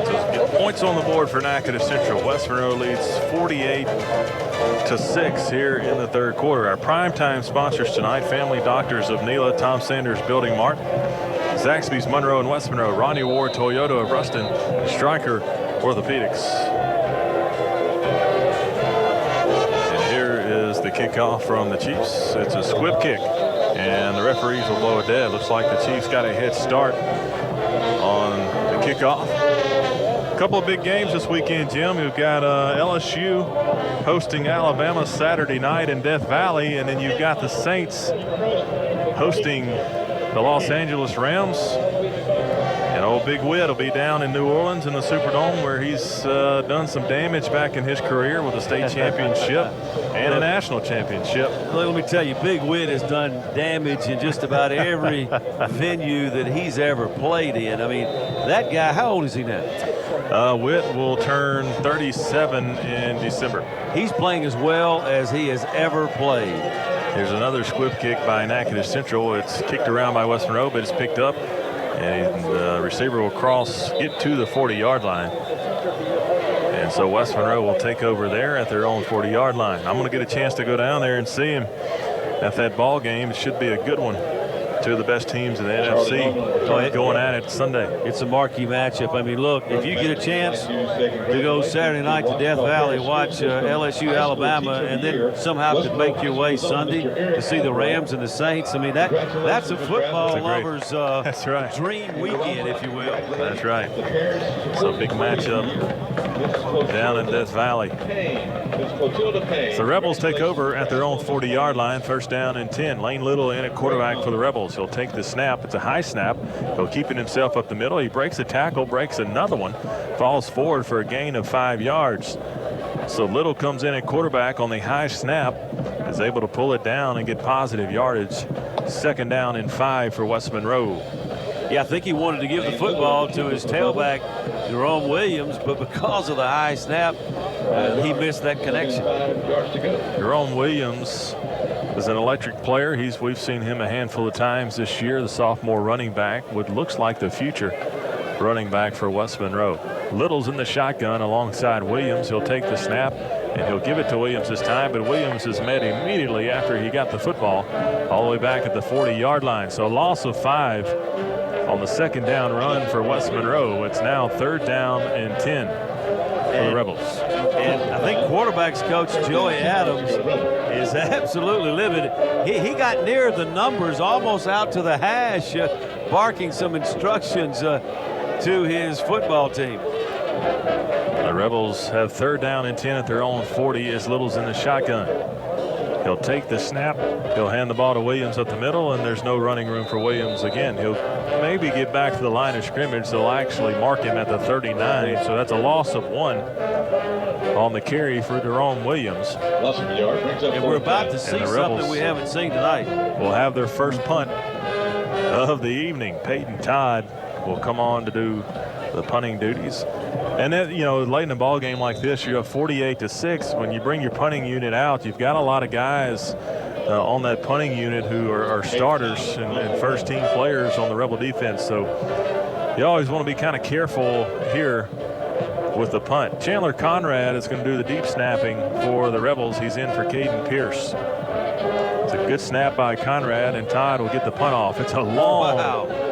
A: So get points on the board for Natchitoches Central. West Monroe leads 48-6 here in the third quarter. Our primetime sponsors tonight: Family Doctors of Nela, Tom Sanders Building Mart, Zaxby's Monroe and West Monroe, Ronnie Ward Toyota of Ruston, Stryker Orthopedics. And here is the kickoff from the Chiefs. It's a squib kick, and the referees will blow it dead. Looks like the Chiefs got a head start on the kickoff. A couple of big games this weekend, Jim. You've got LSU hosting Alabama Saturday night in Death Valley, and then you've got the Saints hosting the Los Angeles Rams. And old Big Whit will be down in New Orleans in the Superdome, where he's done some damage back in his career with a state championship and a national championship.
B: Let me tell you, Big Whit has done damage in just about every venue that he's ever played in. I mean, that guy, how old is he now?
A: Witt will turn 37 in December.
B: He's playing as well as he has ever played.
A: Here's another squib kick by Natchitoches Central. It's kicked around by West Monroe, but it's picked up, and the receiver will get to the 40-yard line. And so West Monroe will take over there at their own 40-yard line. I'm going to get a chance to go down there and see him at that ball game. It should be a good one. Two of the best teams in the NFC going at it Sunday.
B: It's a marquee matchup. I mean, look, if you get a chance to go Saturday night to Death Valley, watch LSU, Alabama, and then somehow could make your way Sunday to see the Rams and the Saints, I mean, that's a football lover's dream weekend, if you will.
A: That's right. So big matchup down in Death Valley. So the Rebels take over at their own 40-yard line, first down and 10. Lane Little in at quarterback for the Rebels. He'll take the snap. It's a high snap. He'll keep it himself up the middle. He breaks a tackle, breaks another one, falls forward for a gain of 5 yards. So Little comes in at quarterback on the high snap, is able to pull it down and get positive yardage. Second down and 5 for West Monroe.
B: Yeah, I think he wanted to give the football to his tailback, Jerome Williams, but because of the high snap, he missed that connection.
A: Jerome Williams is an electric player. We've seen him a handful of times this year, the sophomore running back, what looks like the future running back for West Monroe. Little's in the shotgun alongside Williams. He'll take the snap, and he'll give it to Williams this time, but Williams is met immediately after he got the football all the way back at the 40-yard line. So a loss of 5 on the second down run for West Monroe. It's now third down and 10 for the Rebels.
B: And I think quarterbacks coach Joey Adams is absolutely livid. He got near the numbers, almost out to the hash, barking some instructions to his football team.
A: The Rebels have third down and 10 at their own 40 as Little's in the shotgun. He'll take the snap. He'll hand the ball to Williams up the middle, and there's no running room for Williams again. He'll maybe get back to the line of scrimmage. They'll actually mark him at the 39, so that's a loss of 1 on the carry for Jerome Williams.
B: And we're about to see something we haven't seen tonight.
A: Will have their first punt of the evening. Peyton Todd will come on to do the punting duties. And then, you know, late in a ball game like this, you're up 48-6. When you bring your punting unit out, you've got a lot of guys on that punting unit who are starters and first-team players on the Rebel defense. So you always want to be kind of careful here with the punt. Chandler Conrad is going to do the deep snapping for the Rebels. He's in for Caden Pierce. It's a good snap by Conrad, and Todd will get the punt off. It's a long,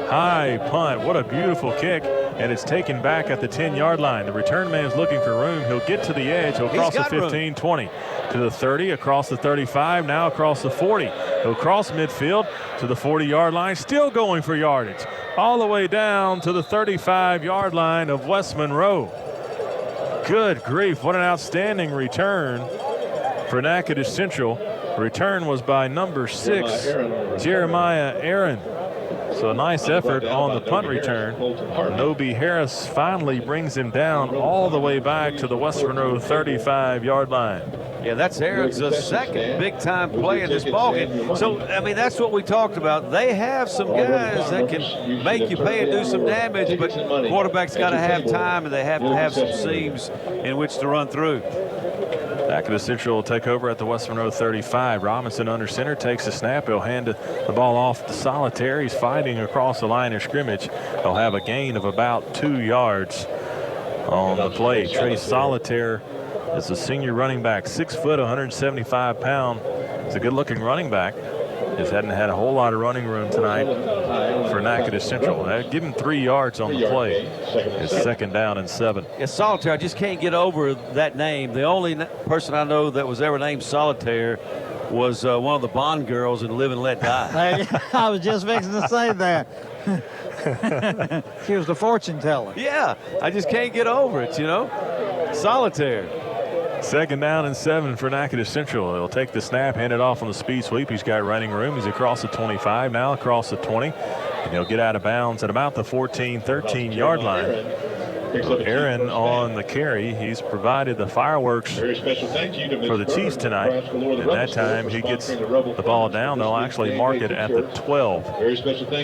A: high punt. What a beautiful kick. And it's taken back at the 10-yard line. The return man is looking for room. He'll get to the edge. He'll cross the 15, 20, to the 30, across the 35, now across the 40. He'll cross midfield to the 40-yard line, still going for yardage, all the way down to the 35-yard line of West Monroe. Good grief, what an outstanding return for Natchitoches Central. Return was by number 6, Jeremiah Aaron. So a nice effort on the punt return. Nobi Harris finally brings him down all the way back to the West Monroe 35-yard line.
B: Yeah, that's Aaron's second big-time play in this ballgame. So, I mean, that's what we talked about. They have some guys that can make you pay and do some damage, but quarterback's got to have time, and they have to have some seams in which to run through.
A: Natchitoches Central will take over at the West Monroe 35. Robinson under center takes the snap. He'll hand the ball off to Solitaire. He's fighting across the line of scrimmage. He'll have a gain of about 2 yards on the play. Trey Solitaire is a senior running back, 6 foot, 175 pound. He's a good-looking running back. Just hadn't had a whole lot of running room tonight for Natchitoches Central. Give him 3 yards on the play. It's second down and 7.
B: Yeah, Solitaire, I just can't get over that name. The only person I know that was ever named Solitaire was one of the Bond girls in Live and Let Die.
C: I was just fixing to say that. She was the fortune teller.
B: Yeah, I just can't get over it, you know. Solitaire.
A: Second down and 7 for Natchitoches Central. He'll take the snap, hand it off on the speed sweep. He's got running room. He's across the 25, now across the 20. And he'll get out of bounds at about the 14, 13-yard line. Aaron on the carry. He's provided the fireworks for the Chiefs tonight. And that time he gets the ball down. They'll actually mark it at the 12.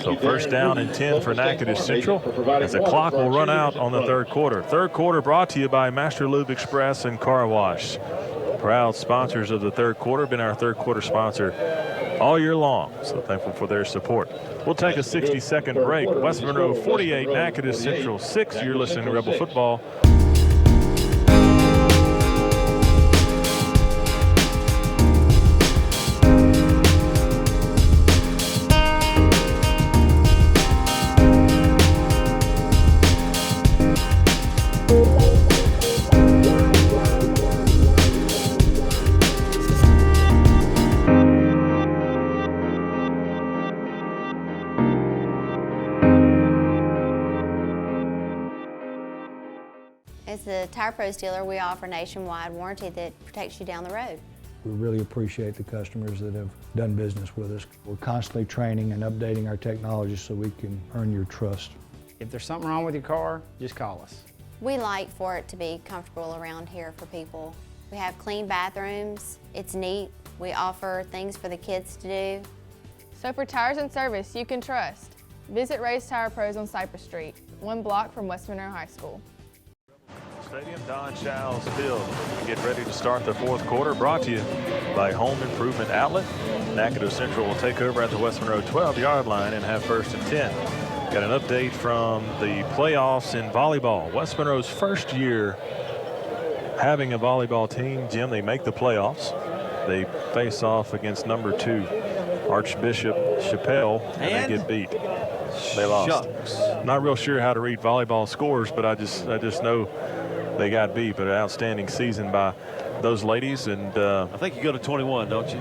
A: So first down and 10 for Natchitoches Central as the clock will run out on the third quarter. Third quarter brought to you by Master Lube Express and Car Wash. Proud sponsors of the third quarter, been our third quarter sponsor all year long. So thankful for their support. We'll take a 60-second break. West Monroe 48, Natchitoches Central 6. You're listening to Rebel Football.
N: As the Tire Pros dealer, we offer nationwide warranty that protects you down the road.
L: We really appreciate the customers that have done business with us. We're constantly training and updating our technology so we can earn your trust.
M: If there's something wrong with your car, just call us.
N: We like for it to be comfortable around here for people. We have clean bathrooms, it's neat. We offer things for the kids to do.
O: So for tires and service you can trust, visit Ray's Tire Pros on Cypress Street, 1 block from West Monroe High School.
A: Stadium, Don Chow's Field. Get ready to start the fourth quarter. Brought to you by Home Improvement Outlet. Natchitoches Central will take over at the West Monroe 12-yard line and have first and 10. Got an update from the playoffs in volleyball. West Monroe's first year having a volleyball team. Jim, they make the playoffs. They face off against number 2 Archbishop Chappelle, and they get beat. They lost.
B: Shucks.
A: Not real sure how to read volleyball scores, but I just know they got beat. But an outstanding season by those ladies. And
B: I think you go to 21, don't you?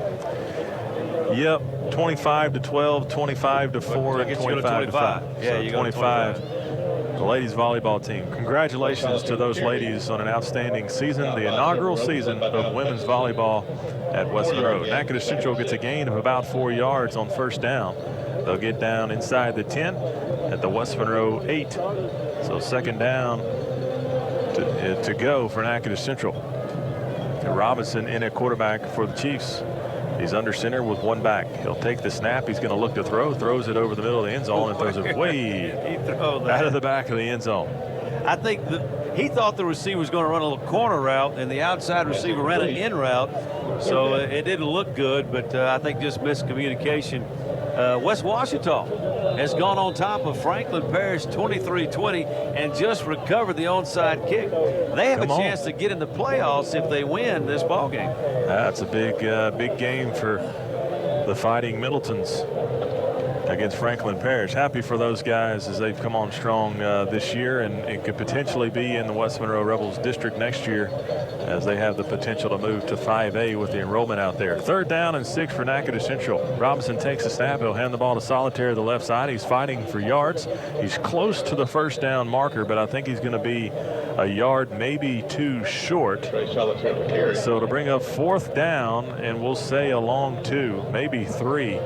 A: Yep, 25-12, 25-4, and 25-5.
B: Yeah,
A: so
B: you
A: 25. The ladies volleyball team. Congratulations to those ladies on an outstanding season, the inaugural season of women's volleyball at West Monroe. Natchitoches Central gets a gain of about 4 yards on first down. They'll get down inside the 10 at the West Monroe 8. So second down to go for Natchitoches Central. And Robinson in at quarterback for the Chiefs. He's under center with one back. He'll take the snap. He's going to look to throw. Throws it over the middle of the end zone and throws it way out of the back of the end zone.
B: I think he thought the receiver was going to run a little corner route, and the outside receiver ran an in route. So it didn't look good, but I think just miscommunication. West Ouachita has gone on top of Franklin Parish 23-20 and just recovered the onside kick. They have a chance to get in the playoffs if they win this ball game.
A: That's a big game for the Fighting Middletons against Franklin Parish. Happy for those guys as they've come on strong this year and could potentially be in the West Monroe Rebels district next year as they have the potential to move to 5A with the enrollment out there. Third down and 6 for Natchitoches Central. Robinson takes the snap. He'll hand the ball to Solitaire to the left side. He's fighting for yards. He's close to the first down marker, but I think he's going to be a yard, maybe 2 short. So to bring up fourth down, and we'll say a long 2, maybe 3.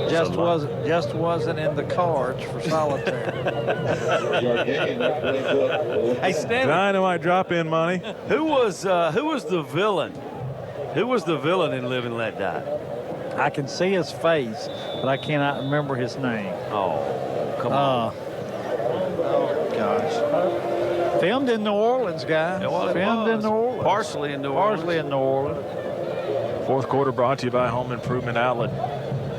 C: Just wasn't in the cards for Solitaire.
B: Hey, Stanley.
A: Dynamite drop-in money.
B: Who was the villain? Who was the villain in Live and Let Die?
C: I can see his face, but I cannot remember his name.
B: Oh, come on.
C: Oh, gosh. Filmed in New Orleans, guys.
B: Yeah, well,
C: Filmed in New Orleans.
B: Partially in New Orleans.
C: Partially in New Orleans.
A: Fourth quarter brought to you by Home Improvement Outlet.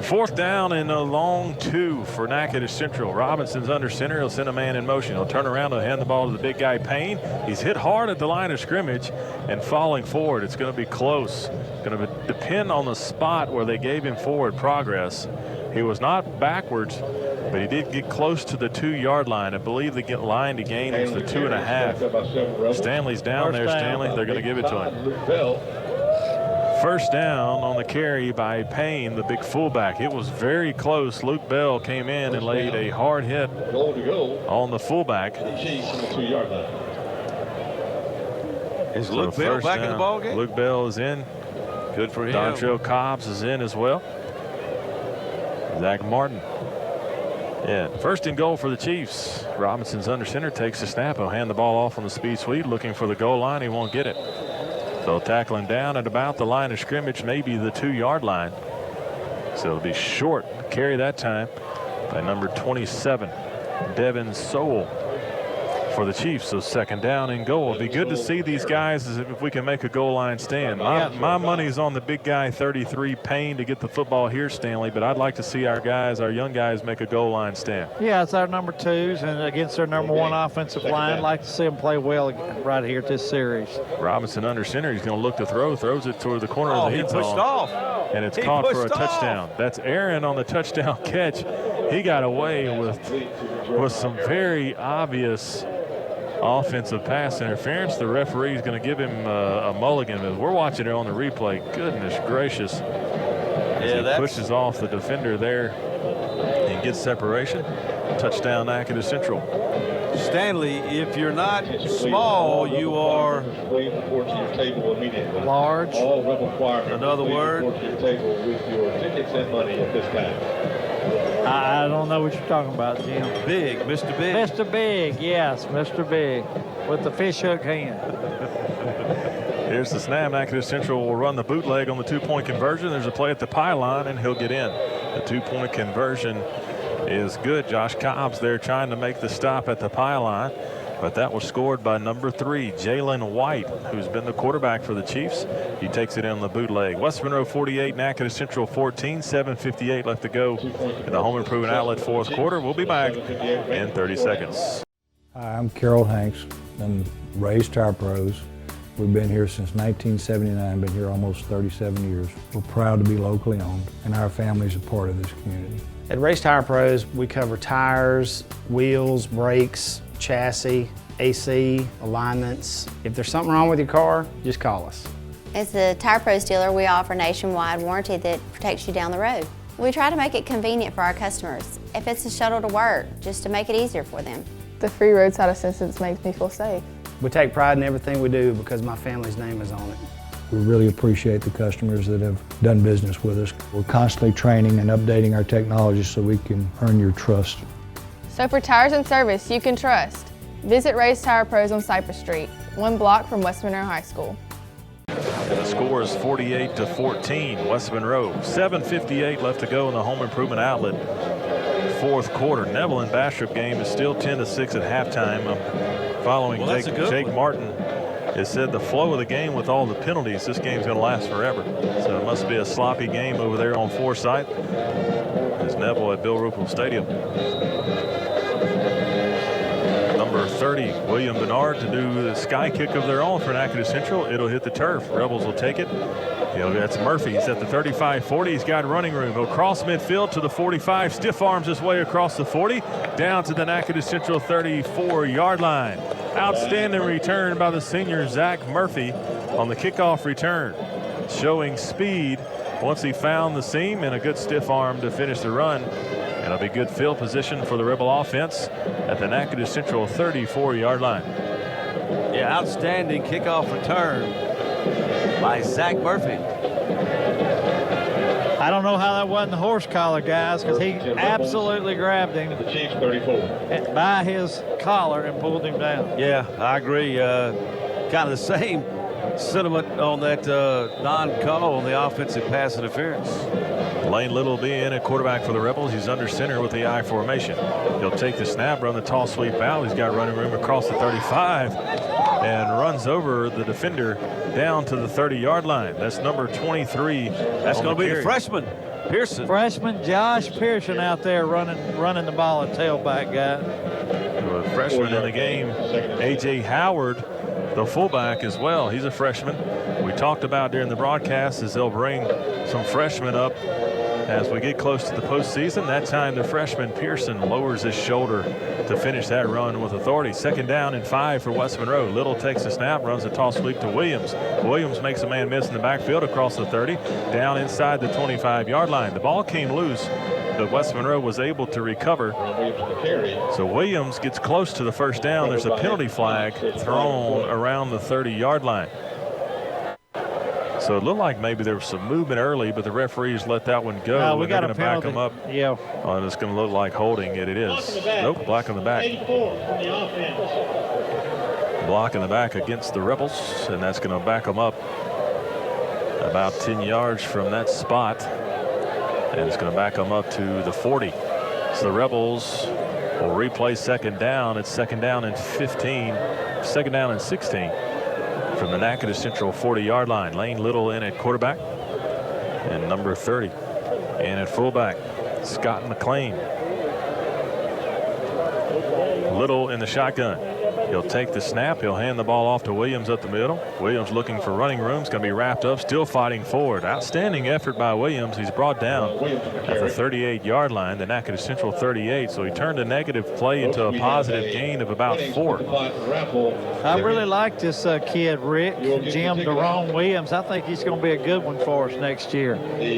A: Fourth down and a long 2 for Natchitoches Central. Robinson's under center. He'll send a man in motion. He'll turn around and hand the ball to the big guy, Payne. He's hit hard at the line of scrimmage and falling forward. It's going to be close. Going to depend on the spot where they gave him forward progress. He was not backwards, but he did get close to the 2-yard line. I believe the line to gain was the 2.5. Stanley's down there, Stanley. They're going to give it to him. First down on the carry by Payne, the big fullback. It was very close. Luke Bell came in and laid a hard hit on the fullback.
B: Is Luke Bell back in the ball game?
A: Luke Bell is in.
B: Good for him.
A: Dontrell Cobbs is in as well. Zach Martin Yeah, first and goal for the Chiefs. Robinson's under center, takes the snap. He'll hand the ball off on the speed sweep, looking for the goal line. He won't get it. They'll tackle him down at about the line of scrimmage, maybe the 2-yard line. So it'll be short carry that time by number 27, Devin Sowell, for the Chiefs. So second down and goal. It'd be good to see these guys if we can make a goal line stand. My money's on the big guy 33, Payne, to get the football here, Stanley, but I'd like to see our young guys make a goal line stand.
C: Yeah, it's our number 2s, and against their number 1 offensive line. I'd like to see them play well right here at this series.
A: Robinson under center. He's going to look to throw. Throws it toward the corner of the end zone.
B: He pushed off.
A: And it's caught for a touchdown. That's Aaron on the touchdown catch. He got away with some very obvious offensive pass interference. The referee is going to give him a mulligan. But we're watching it on the replay. Goodness gracious. He pushes off the defender there and gets separation. Touchdown, Natchitoches Central.
B: Stanley, if you're not small, you are
C: large.
B: Another word.
C: I don't know what you're talking about, Jim.
B: Big, Mr. Big.
C: Mr. Big, yes, Mr. Big, with the fishhook hand.
A: Here's the snap. Natchitoches Central will run the bootleg on the 2-point conversion. There's a play at the pylon, and he'll get in. The 2-point conversion is good. Josh Cobbs there trying to make the stop at the pylon, but that was scored by number 3, Jalen White, who's been the quarterback for the Chiefs. He takes it in the bootleg. West Monroe 48, Natchitoches Central 14, 7:58 left to go in the Home Improvement Outlet fourth quarter. We'll be back in 30 seconds.
L: Hi, I'm Carol Hanks. I'm Ray's Tire Pros. We've been here since 1979, been here almost 37 years. We're proud to be locally owned, and our family's a part of this community.
M: At Ray's Tire Pros, we cover tires, wheels, brakes, chassis, AC, alignments. If there's something wrong with your car, just call us.
N: As the Tire Pros dealer, we offer nationwide warranty that protects you down the road. We try to make it convenient for our customers. If it's a shuttle to work, just to make it easier for them.
O: The free roadside assistance makes me feel safe.
M: We take pride in everything we do because my family's name is on it.
L: We really appreciate the customers that have done business with us. We're constantly training and updating our technology so we can earn your trust.
O: So for tires and service you can trust, visit Ray's Tire Pros on Cypress Street, 1 block from West Monroe High School.
A: And the score is 48-14, West Monroe. 7:58 left to go in the Home Improvement Outlet fourth quarter. Neville and Bastrop game is still 10-6 at halftime. Following Jake Martin has said the flow of the game with all the penalties, this game's going to last forever. So it must be a sloppy game over there on Forsyth. As Neville at Bill Ruppel Stadium. Number 30, William Bernard, to do the sky kick of their own for Natchitoches Central. It'll hit the turf. Rebels will take it. That's Murphy. He's at the 35-40. He's got running room. He'll cross midfield to the 45. Stiff arms his way across the 40. Down to the Natchitoches Central 34-yard line. Outstanding return by the senior Zach Murphy on the kickoff return. Showing speed once he found the seam, and a good stiff arm to finish the run. And it'll be good field position for the Rebel offense at the Natchitoches Central 34-yard line.
B: Yeah, outstanding kickoff return by Zach Murphy.
C: I don't know how that wasn't the horse collar, guys, because he absolutely grabbed him by his collar and pulled him down.
B: Yeah, I agree. Kind of the same sentiment on that non-call on the offensive pass interference.
A: Lane Little will be in at quarterback for the Rebels. He's under center with the I formation. He'll take the snap, run the tall sweep out. He's got running room across the 35 and runs over the defender down to the 30-yard line. That's number 23.
B: That's going to be the freshman, Pearson.
C: Freshman Josh Pearson out there running the ball at tailback guy.
A: A freshman in the game, A.J. Howard, the fullback as well. He's a freshman. We talked about during the broadcast as they'll bring some freshmen up as we get close to the postseason. That time the freshman Pearson lowers his shoulder to finish that run with authority. Second down and 5 for West Monroe. Little takes the snap, runs a toss sweep to Williams. Williams makes a man miss in the backfield across the 30, down inside the 25-yard line. The ball came loose, but West Monroe was able to recover. So Williams gets close to the first down. There's a penalty flag thrown around the 30-yard line. So it looked like maybe there was some movement early, but the referees let that one go.
C: We got
A: going to back them up.
C: Yeah.
A: And it's going to look like holding it. It is. Nope, black on the back.
E: 84 from the offense.
A: Block in the back against the Rebels, and that's going to back them up about 10 yards from that spot. And it's going to back them up to the 40. So the Rebels will replay second down. It's second down and 15, second down and 16 from the Natchitoches Central 40-yard line. Lane Little in at quarterback, and number 30 in at fullback, Scott McLean. Little in the shotgun. He'll take the snap. He'll hand the ball off to Williams up the middle. Williams looking for running room. It's going to be wrapped up, still fighting forward. Outstanding effort by Williams. He's brought down at the 38-yard line, the Natchitoches Central 38. So he turned a negative play into a positive gain of about 4.
C: I really like this kid, Rick, Jim Deron Williams. I think he's going to be a good one for us next year.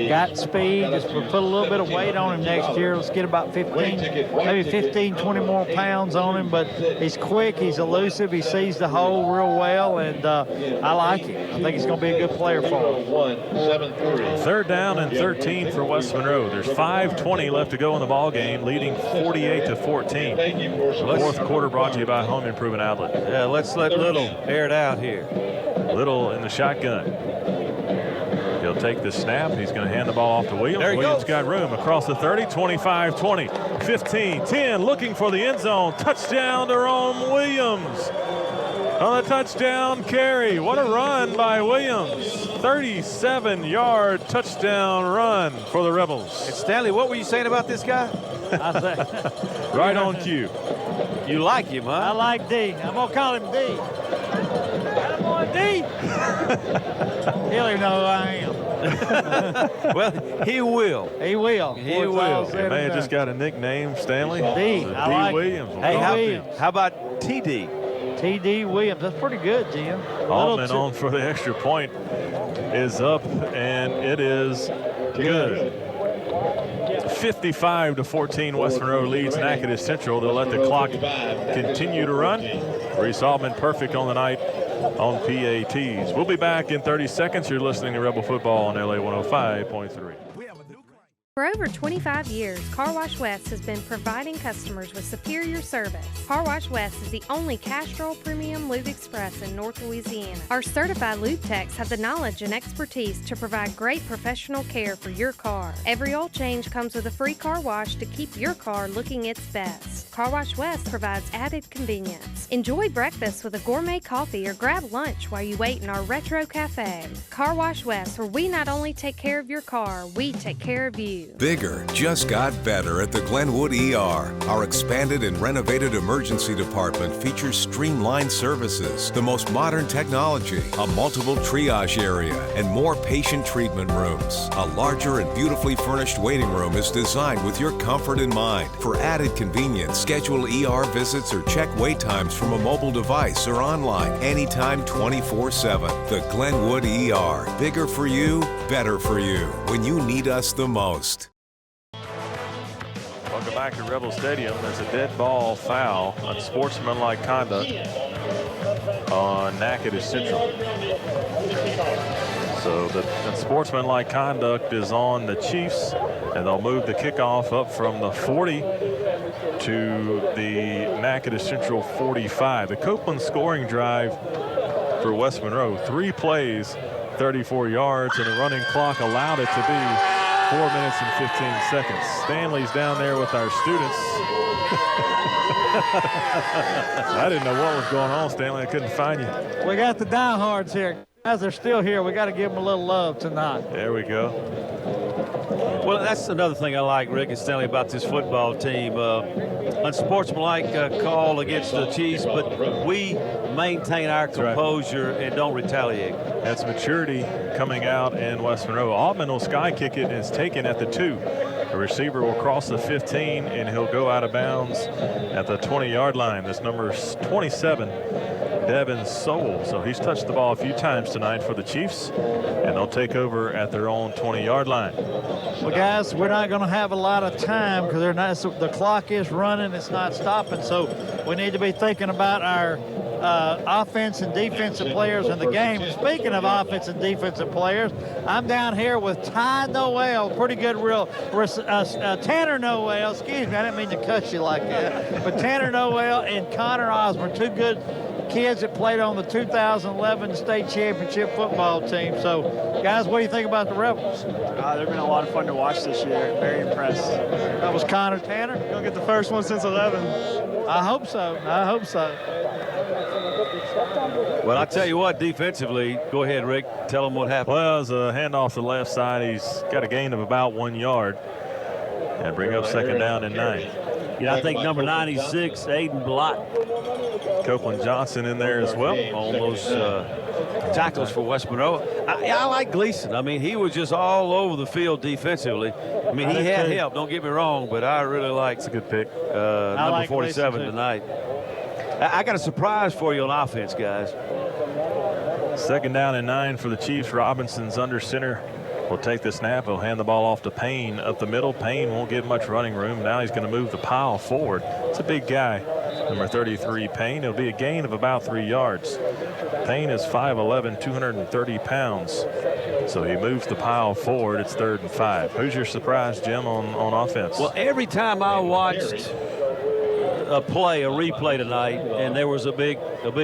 C: Got speed. Just put a little bit of weight on him next year. Let's get about 15, maybe 15, 20 more pounds on him. But he's quick. He's elusive. He sees the hole real well, and I like him. I think he's going to be a good player for him.
A: Third down and 13 for West Monroe. There's 5:20 left to go in the ball game, leading 48-14. Fourth quarter brought to you by Home Improvement Outlet.
B: Yeah, let's let Little air it out here.
A: Little in the shotgun. He'll take the snap. He's going to hand the ball off to Williams. Williams got room across the 30, 25-20, 15-10, looking for the end zone. Touchdown to Rome Williams on the touchdown carry. What a run by Williams. 37-yard touchdown run for the Rebels.
B: And Stanley, what were you saying about this guy?
A: Right on cue.
B: You like him, huh?
C: I like D. I'm going to call him D. Attaboy, D. He'll even know who I am.
B: Well, he will.
C: He will.
B: He will.
A: He may have just got a nickname, Stanley.
C: D.
A: So
C: I
A: D.
C: like
A: Williams.
B: Hey, how about TD?
C: TD Williams. That's pretty good, Jim.
A: Altman on for the extra point is up, and it is good. 55-14, West Monroe leads Natchitoches Central. They'll let the clock continue to run. Reese Altman perfect on the night on PATs. We'll be back in 30 seconds. You're listening to Rebel Football on LA 105.3.
G: For over 25 years, Car Wash West has been providing customers with superior service. Car Wash West is the only Castrol Premium Lube Express in North Louisiana. Our certified lube techs have the knowledge and expertise to provide great professional care for your car. Every oil change comes with a free car wash to keep your car looking its best. Car Wash West provides added convenience. Enjoy breakfast with a gourmet coffee or grab lunch while you wait in our retro cafe. Car Wash West, where we not only take care of your car, we take care of you.
K: Bigger just got better at the Glenwood ER. Our expanded and renovated emergency department features streamlined services, the most modern technology, a multiple triage area, and more patient treatment rooms. A larger and beautifully furnished waiting room is designed with your comfort in mind. For added convenience, schedule ER visits or check wait times from a mobile device or online anytime 24/7. The Glenwood ER. Bigger for you, better for you. When you need us the most.
A: Welcome back to Rebel Stadium. There's a dead ball foul, unsportsmanlike conduct on Natchitoches Central. So the unsportsmanlike conduct is on the Chiefs, and they'll move the kickoff up from the 40 to the Natchitoches Central 45. The Copeland scoring drive for West Monroe, 3 plays, 34 yards, and the running clock allowed it to be 4 minutes and 15 seconds. Stanley's down there with our students. I didn't know what was going on, Stanley. I couldn't find you.
C: We got the diehards here. Guys are still here. We got to give them a little love tonight.
A: There we go.
B: Well, that's another thing I like, Rick and Stanley, about this football team. Unsportsmanlike call against the Chiefs, but we maintain our composure and don't retaliate.
A: That's maturity coming out in West Monroe. Altman will sky kick it, and it's taken at the 2. The receiver will cross the 15, and he'll go out of bounds at the 20-yard line. This number is 27, Devin Sowell. So he's touched the ball a few times tonight for the Chiefs, and they'll take over at their own 20-yard line.
C: Well, guys, we're not going to have a lot of time because the clock is running. It's not stopping. So we need to be thinking about our offense and defensive players in the game. Speaking of offense and defensive players, I'm down here with Ty Noel, pretty good Tanner Noel, excuse me, I didn't mean to cuss you like that, but Tanner Noel and Connor Osborne, two good kids that played on the 2011 state championship football team. So, guys, what do you think about the Rebels?
S: They've been a lot of fun to watch this year. Very impressed.
C: That was Connor Tanner.
S: Gonna get the first one since 11.
C: I hope so. I hope so.
B: Well, I tell you what, defensively, go ahead, Rick. Tell them what happened.
A: Well, as a handoff to the left side, he's got a gain of about 1 yard and bring up second down and 9.
B: Yeah, I think number 96, Aiden Blott.
A: Copeland Johnson in there as well.
B: On those tackles for West Monroe. I like Gleason. I mean, he was just all over the field defensively. I mean, he had help, don't get me wrong, but I really like
A: it's a good pick.
B: Number 47 tonight. I got a surprise for you on offense, guys.
A: Second down and 9 for the Chiefs. Robinson's under center. Will take the snap. He'll hand the ball off to Payne up the middle. Payne won't get much running room. Now he's going to move the pile forward. It's a big guy. Number 33, Payne. It'll be a gain of about 3 yards. Payne is 5'11", 230 pounds. So he moves the pile forward. It's 3rd and 5. Who's your surprise, Jim, on offense?
B: Well, every time I watched a replay tonight, and there was a big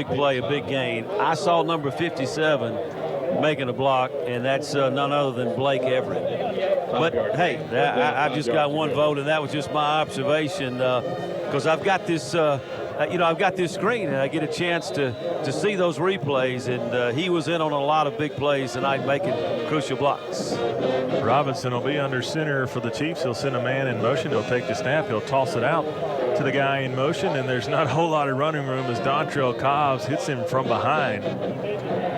B: play, a big gain, I saw number 57 making a block, and that's none other than Blake Everett. But hey, I've just got one vote, and that was just my observation, because I've got this I've got this screen, and I get a chance to see those replays, and he was in on a lot of big plays tonight, making crucial blocks.
A: Robinson will be under center for the Chiefs. He'll send a man in motion. He'll take the snap. He'll toss it out to the guy in motion, and there's not a whole lot of running room as Dontrell Cobbs hits him from behind.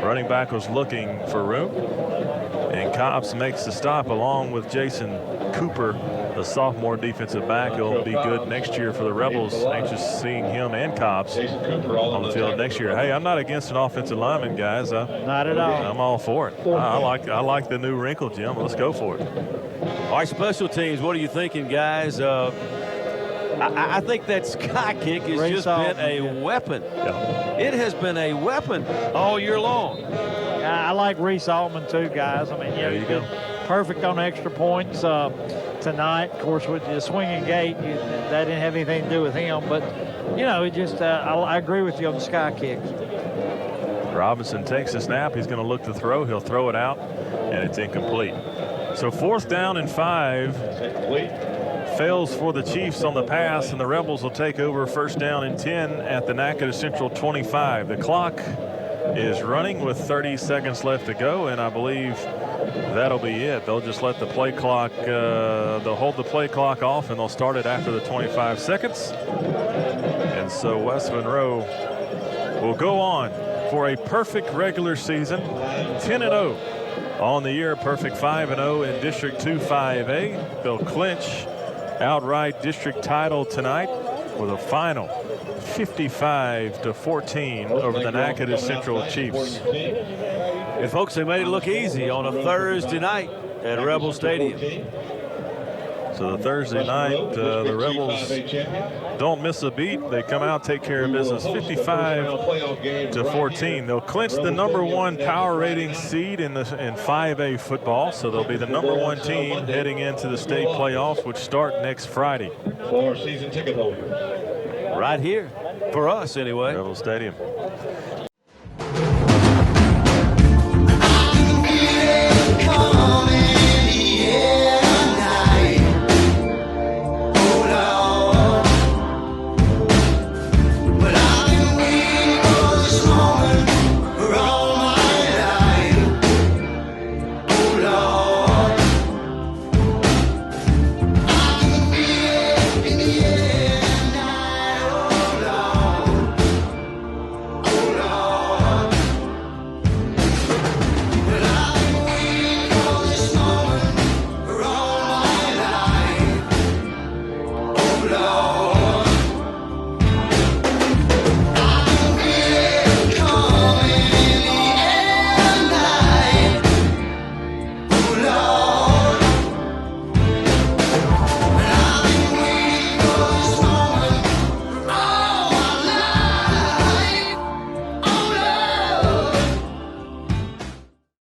A: Running back was looking for room, and Cobbs makes the stop along with Jason Cooper, the sophomore defensive back. He'll be good next year for the Rebels. Anxious seeing him and Cobbs on the field next year. Hey, I'm not against an offensive lineman, guys.
C: Not at all.
A: I'm all for it. I like the new wrinkle, Jim. Let's go for it.
B: All right, special teams, what are you thinking, guys? I think that sky kick has just been a weapon.
A: Yeah.
B: It has been a weapon all year long.
C: I like Reese Altman too, guys. I mean,
A: there you go.
C: Perfect on extra points tonight. Of course, with the swinging gate, that didn't have anything to do with him. But, it just I agree with you on the sky kicks.
A: Robinson takes the snap. He's going to look to throw. He'll throw it out, and it's incomplete. So 4th down and 5. Fails for the Chiefs on the pass, and the Rebels will take over 1st down and 10 at the Natchitoches Central 25. The clock is running with 30 seconds left to go, and I believe that'll be it. They'll just let the play clock, they'll hold the play clock off, and they'll start it after the 25 seconds. And so West Monroe will go on for a perfect regular season, 10-0 on the year, perfect 5-0 in District 2 5A. They'll clinch outright district title tonight with a final 55-14 over the Natchitoches Central Chiefs.
B: And folks, they made it look easy on a Thursday night at Rebel Stadium.
A: So the Thursday night, the Rebels don't miss a beat. They come out, take care of business, 55-14. They'll clinch the #1 power rating seed in 5A football. So they'll be the #1 team heading into the state playoffs, which start next Friday.
P: For season ticket holders.
B: Right here, for us anyway.
A: Rebel Stadium.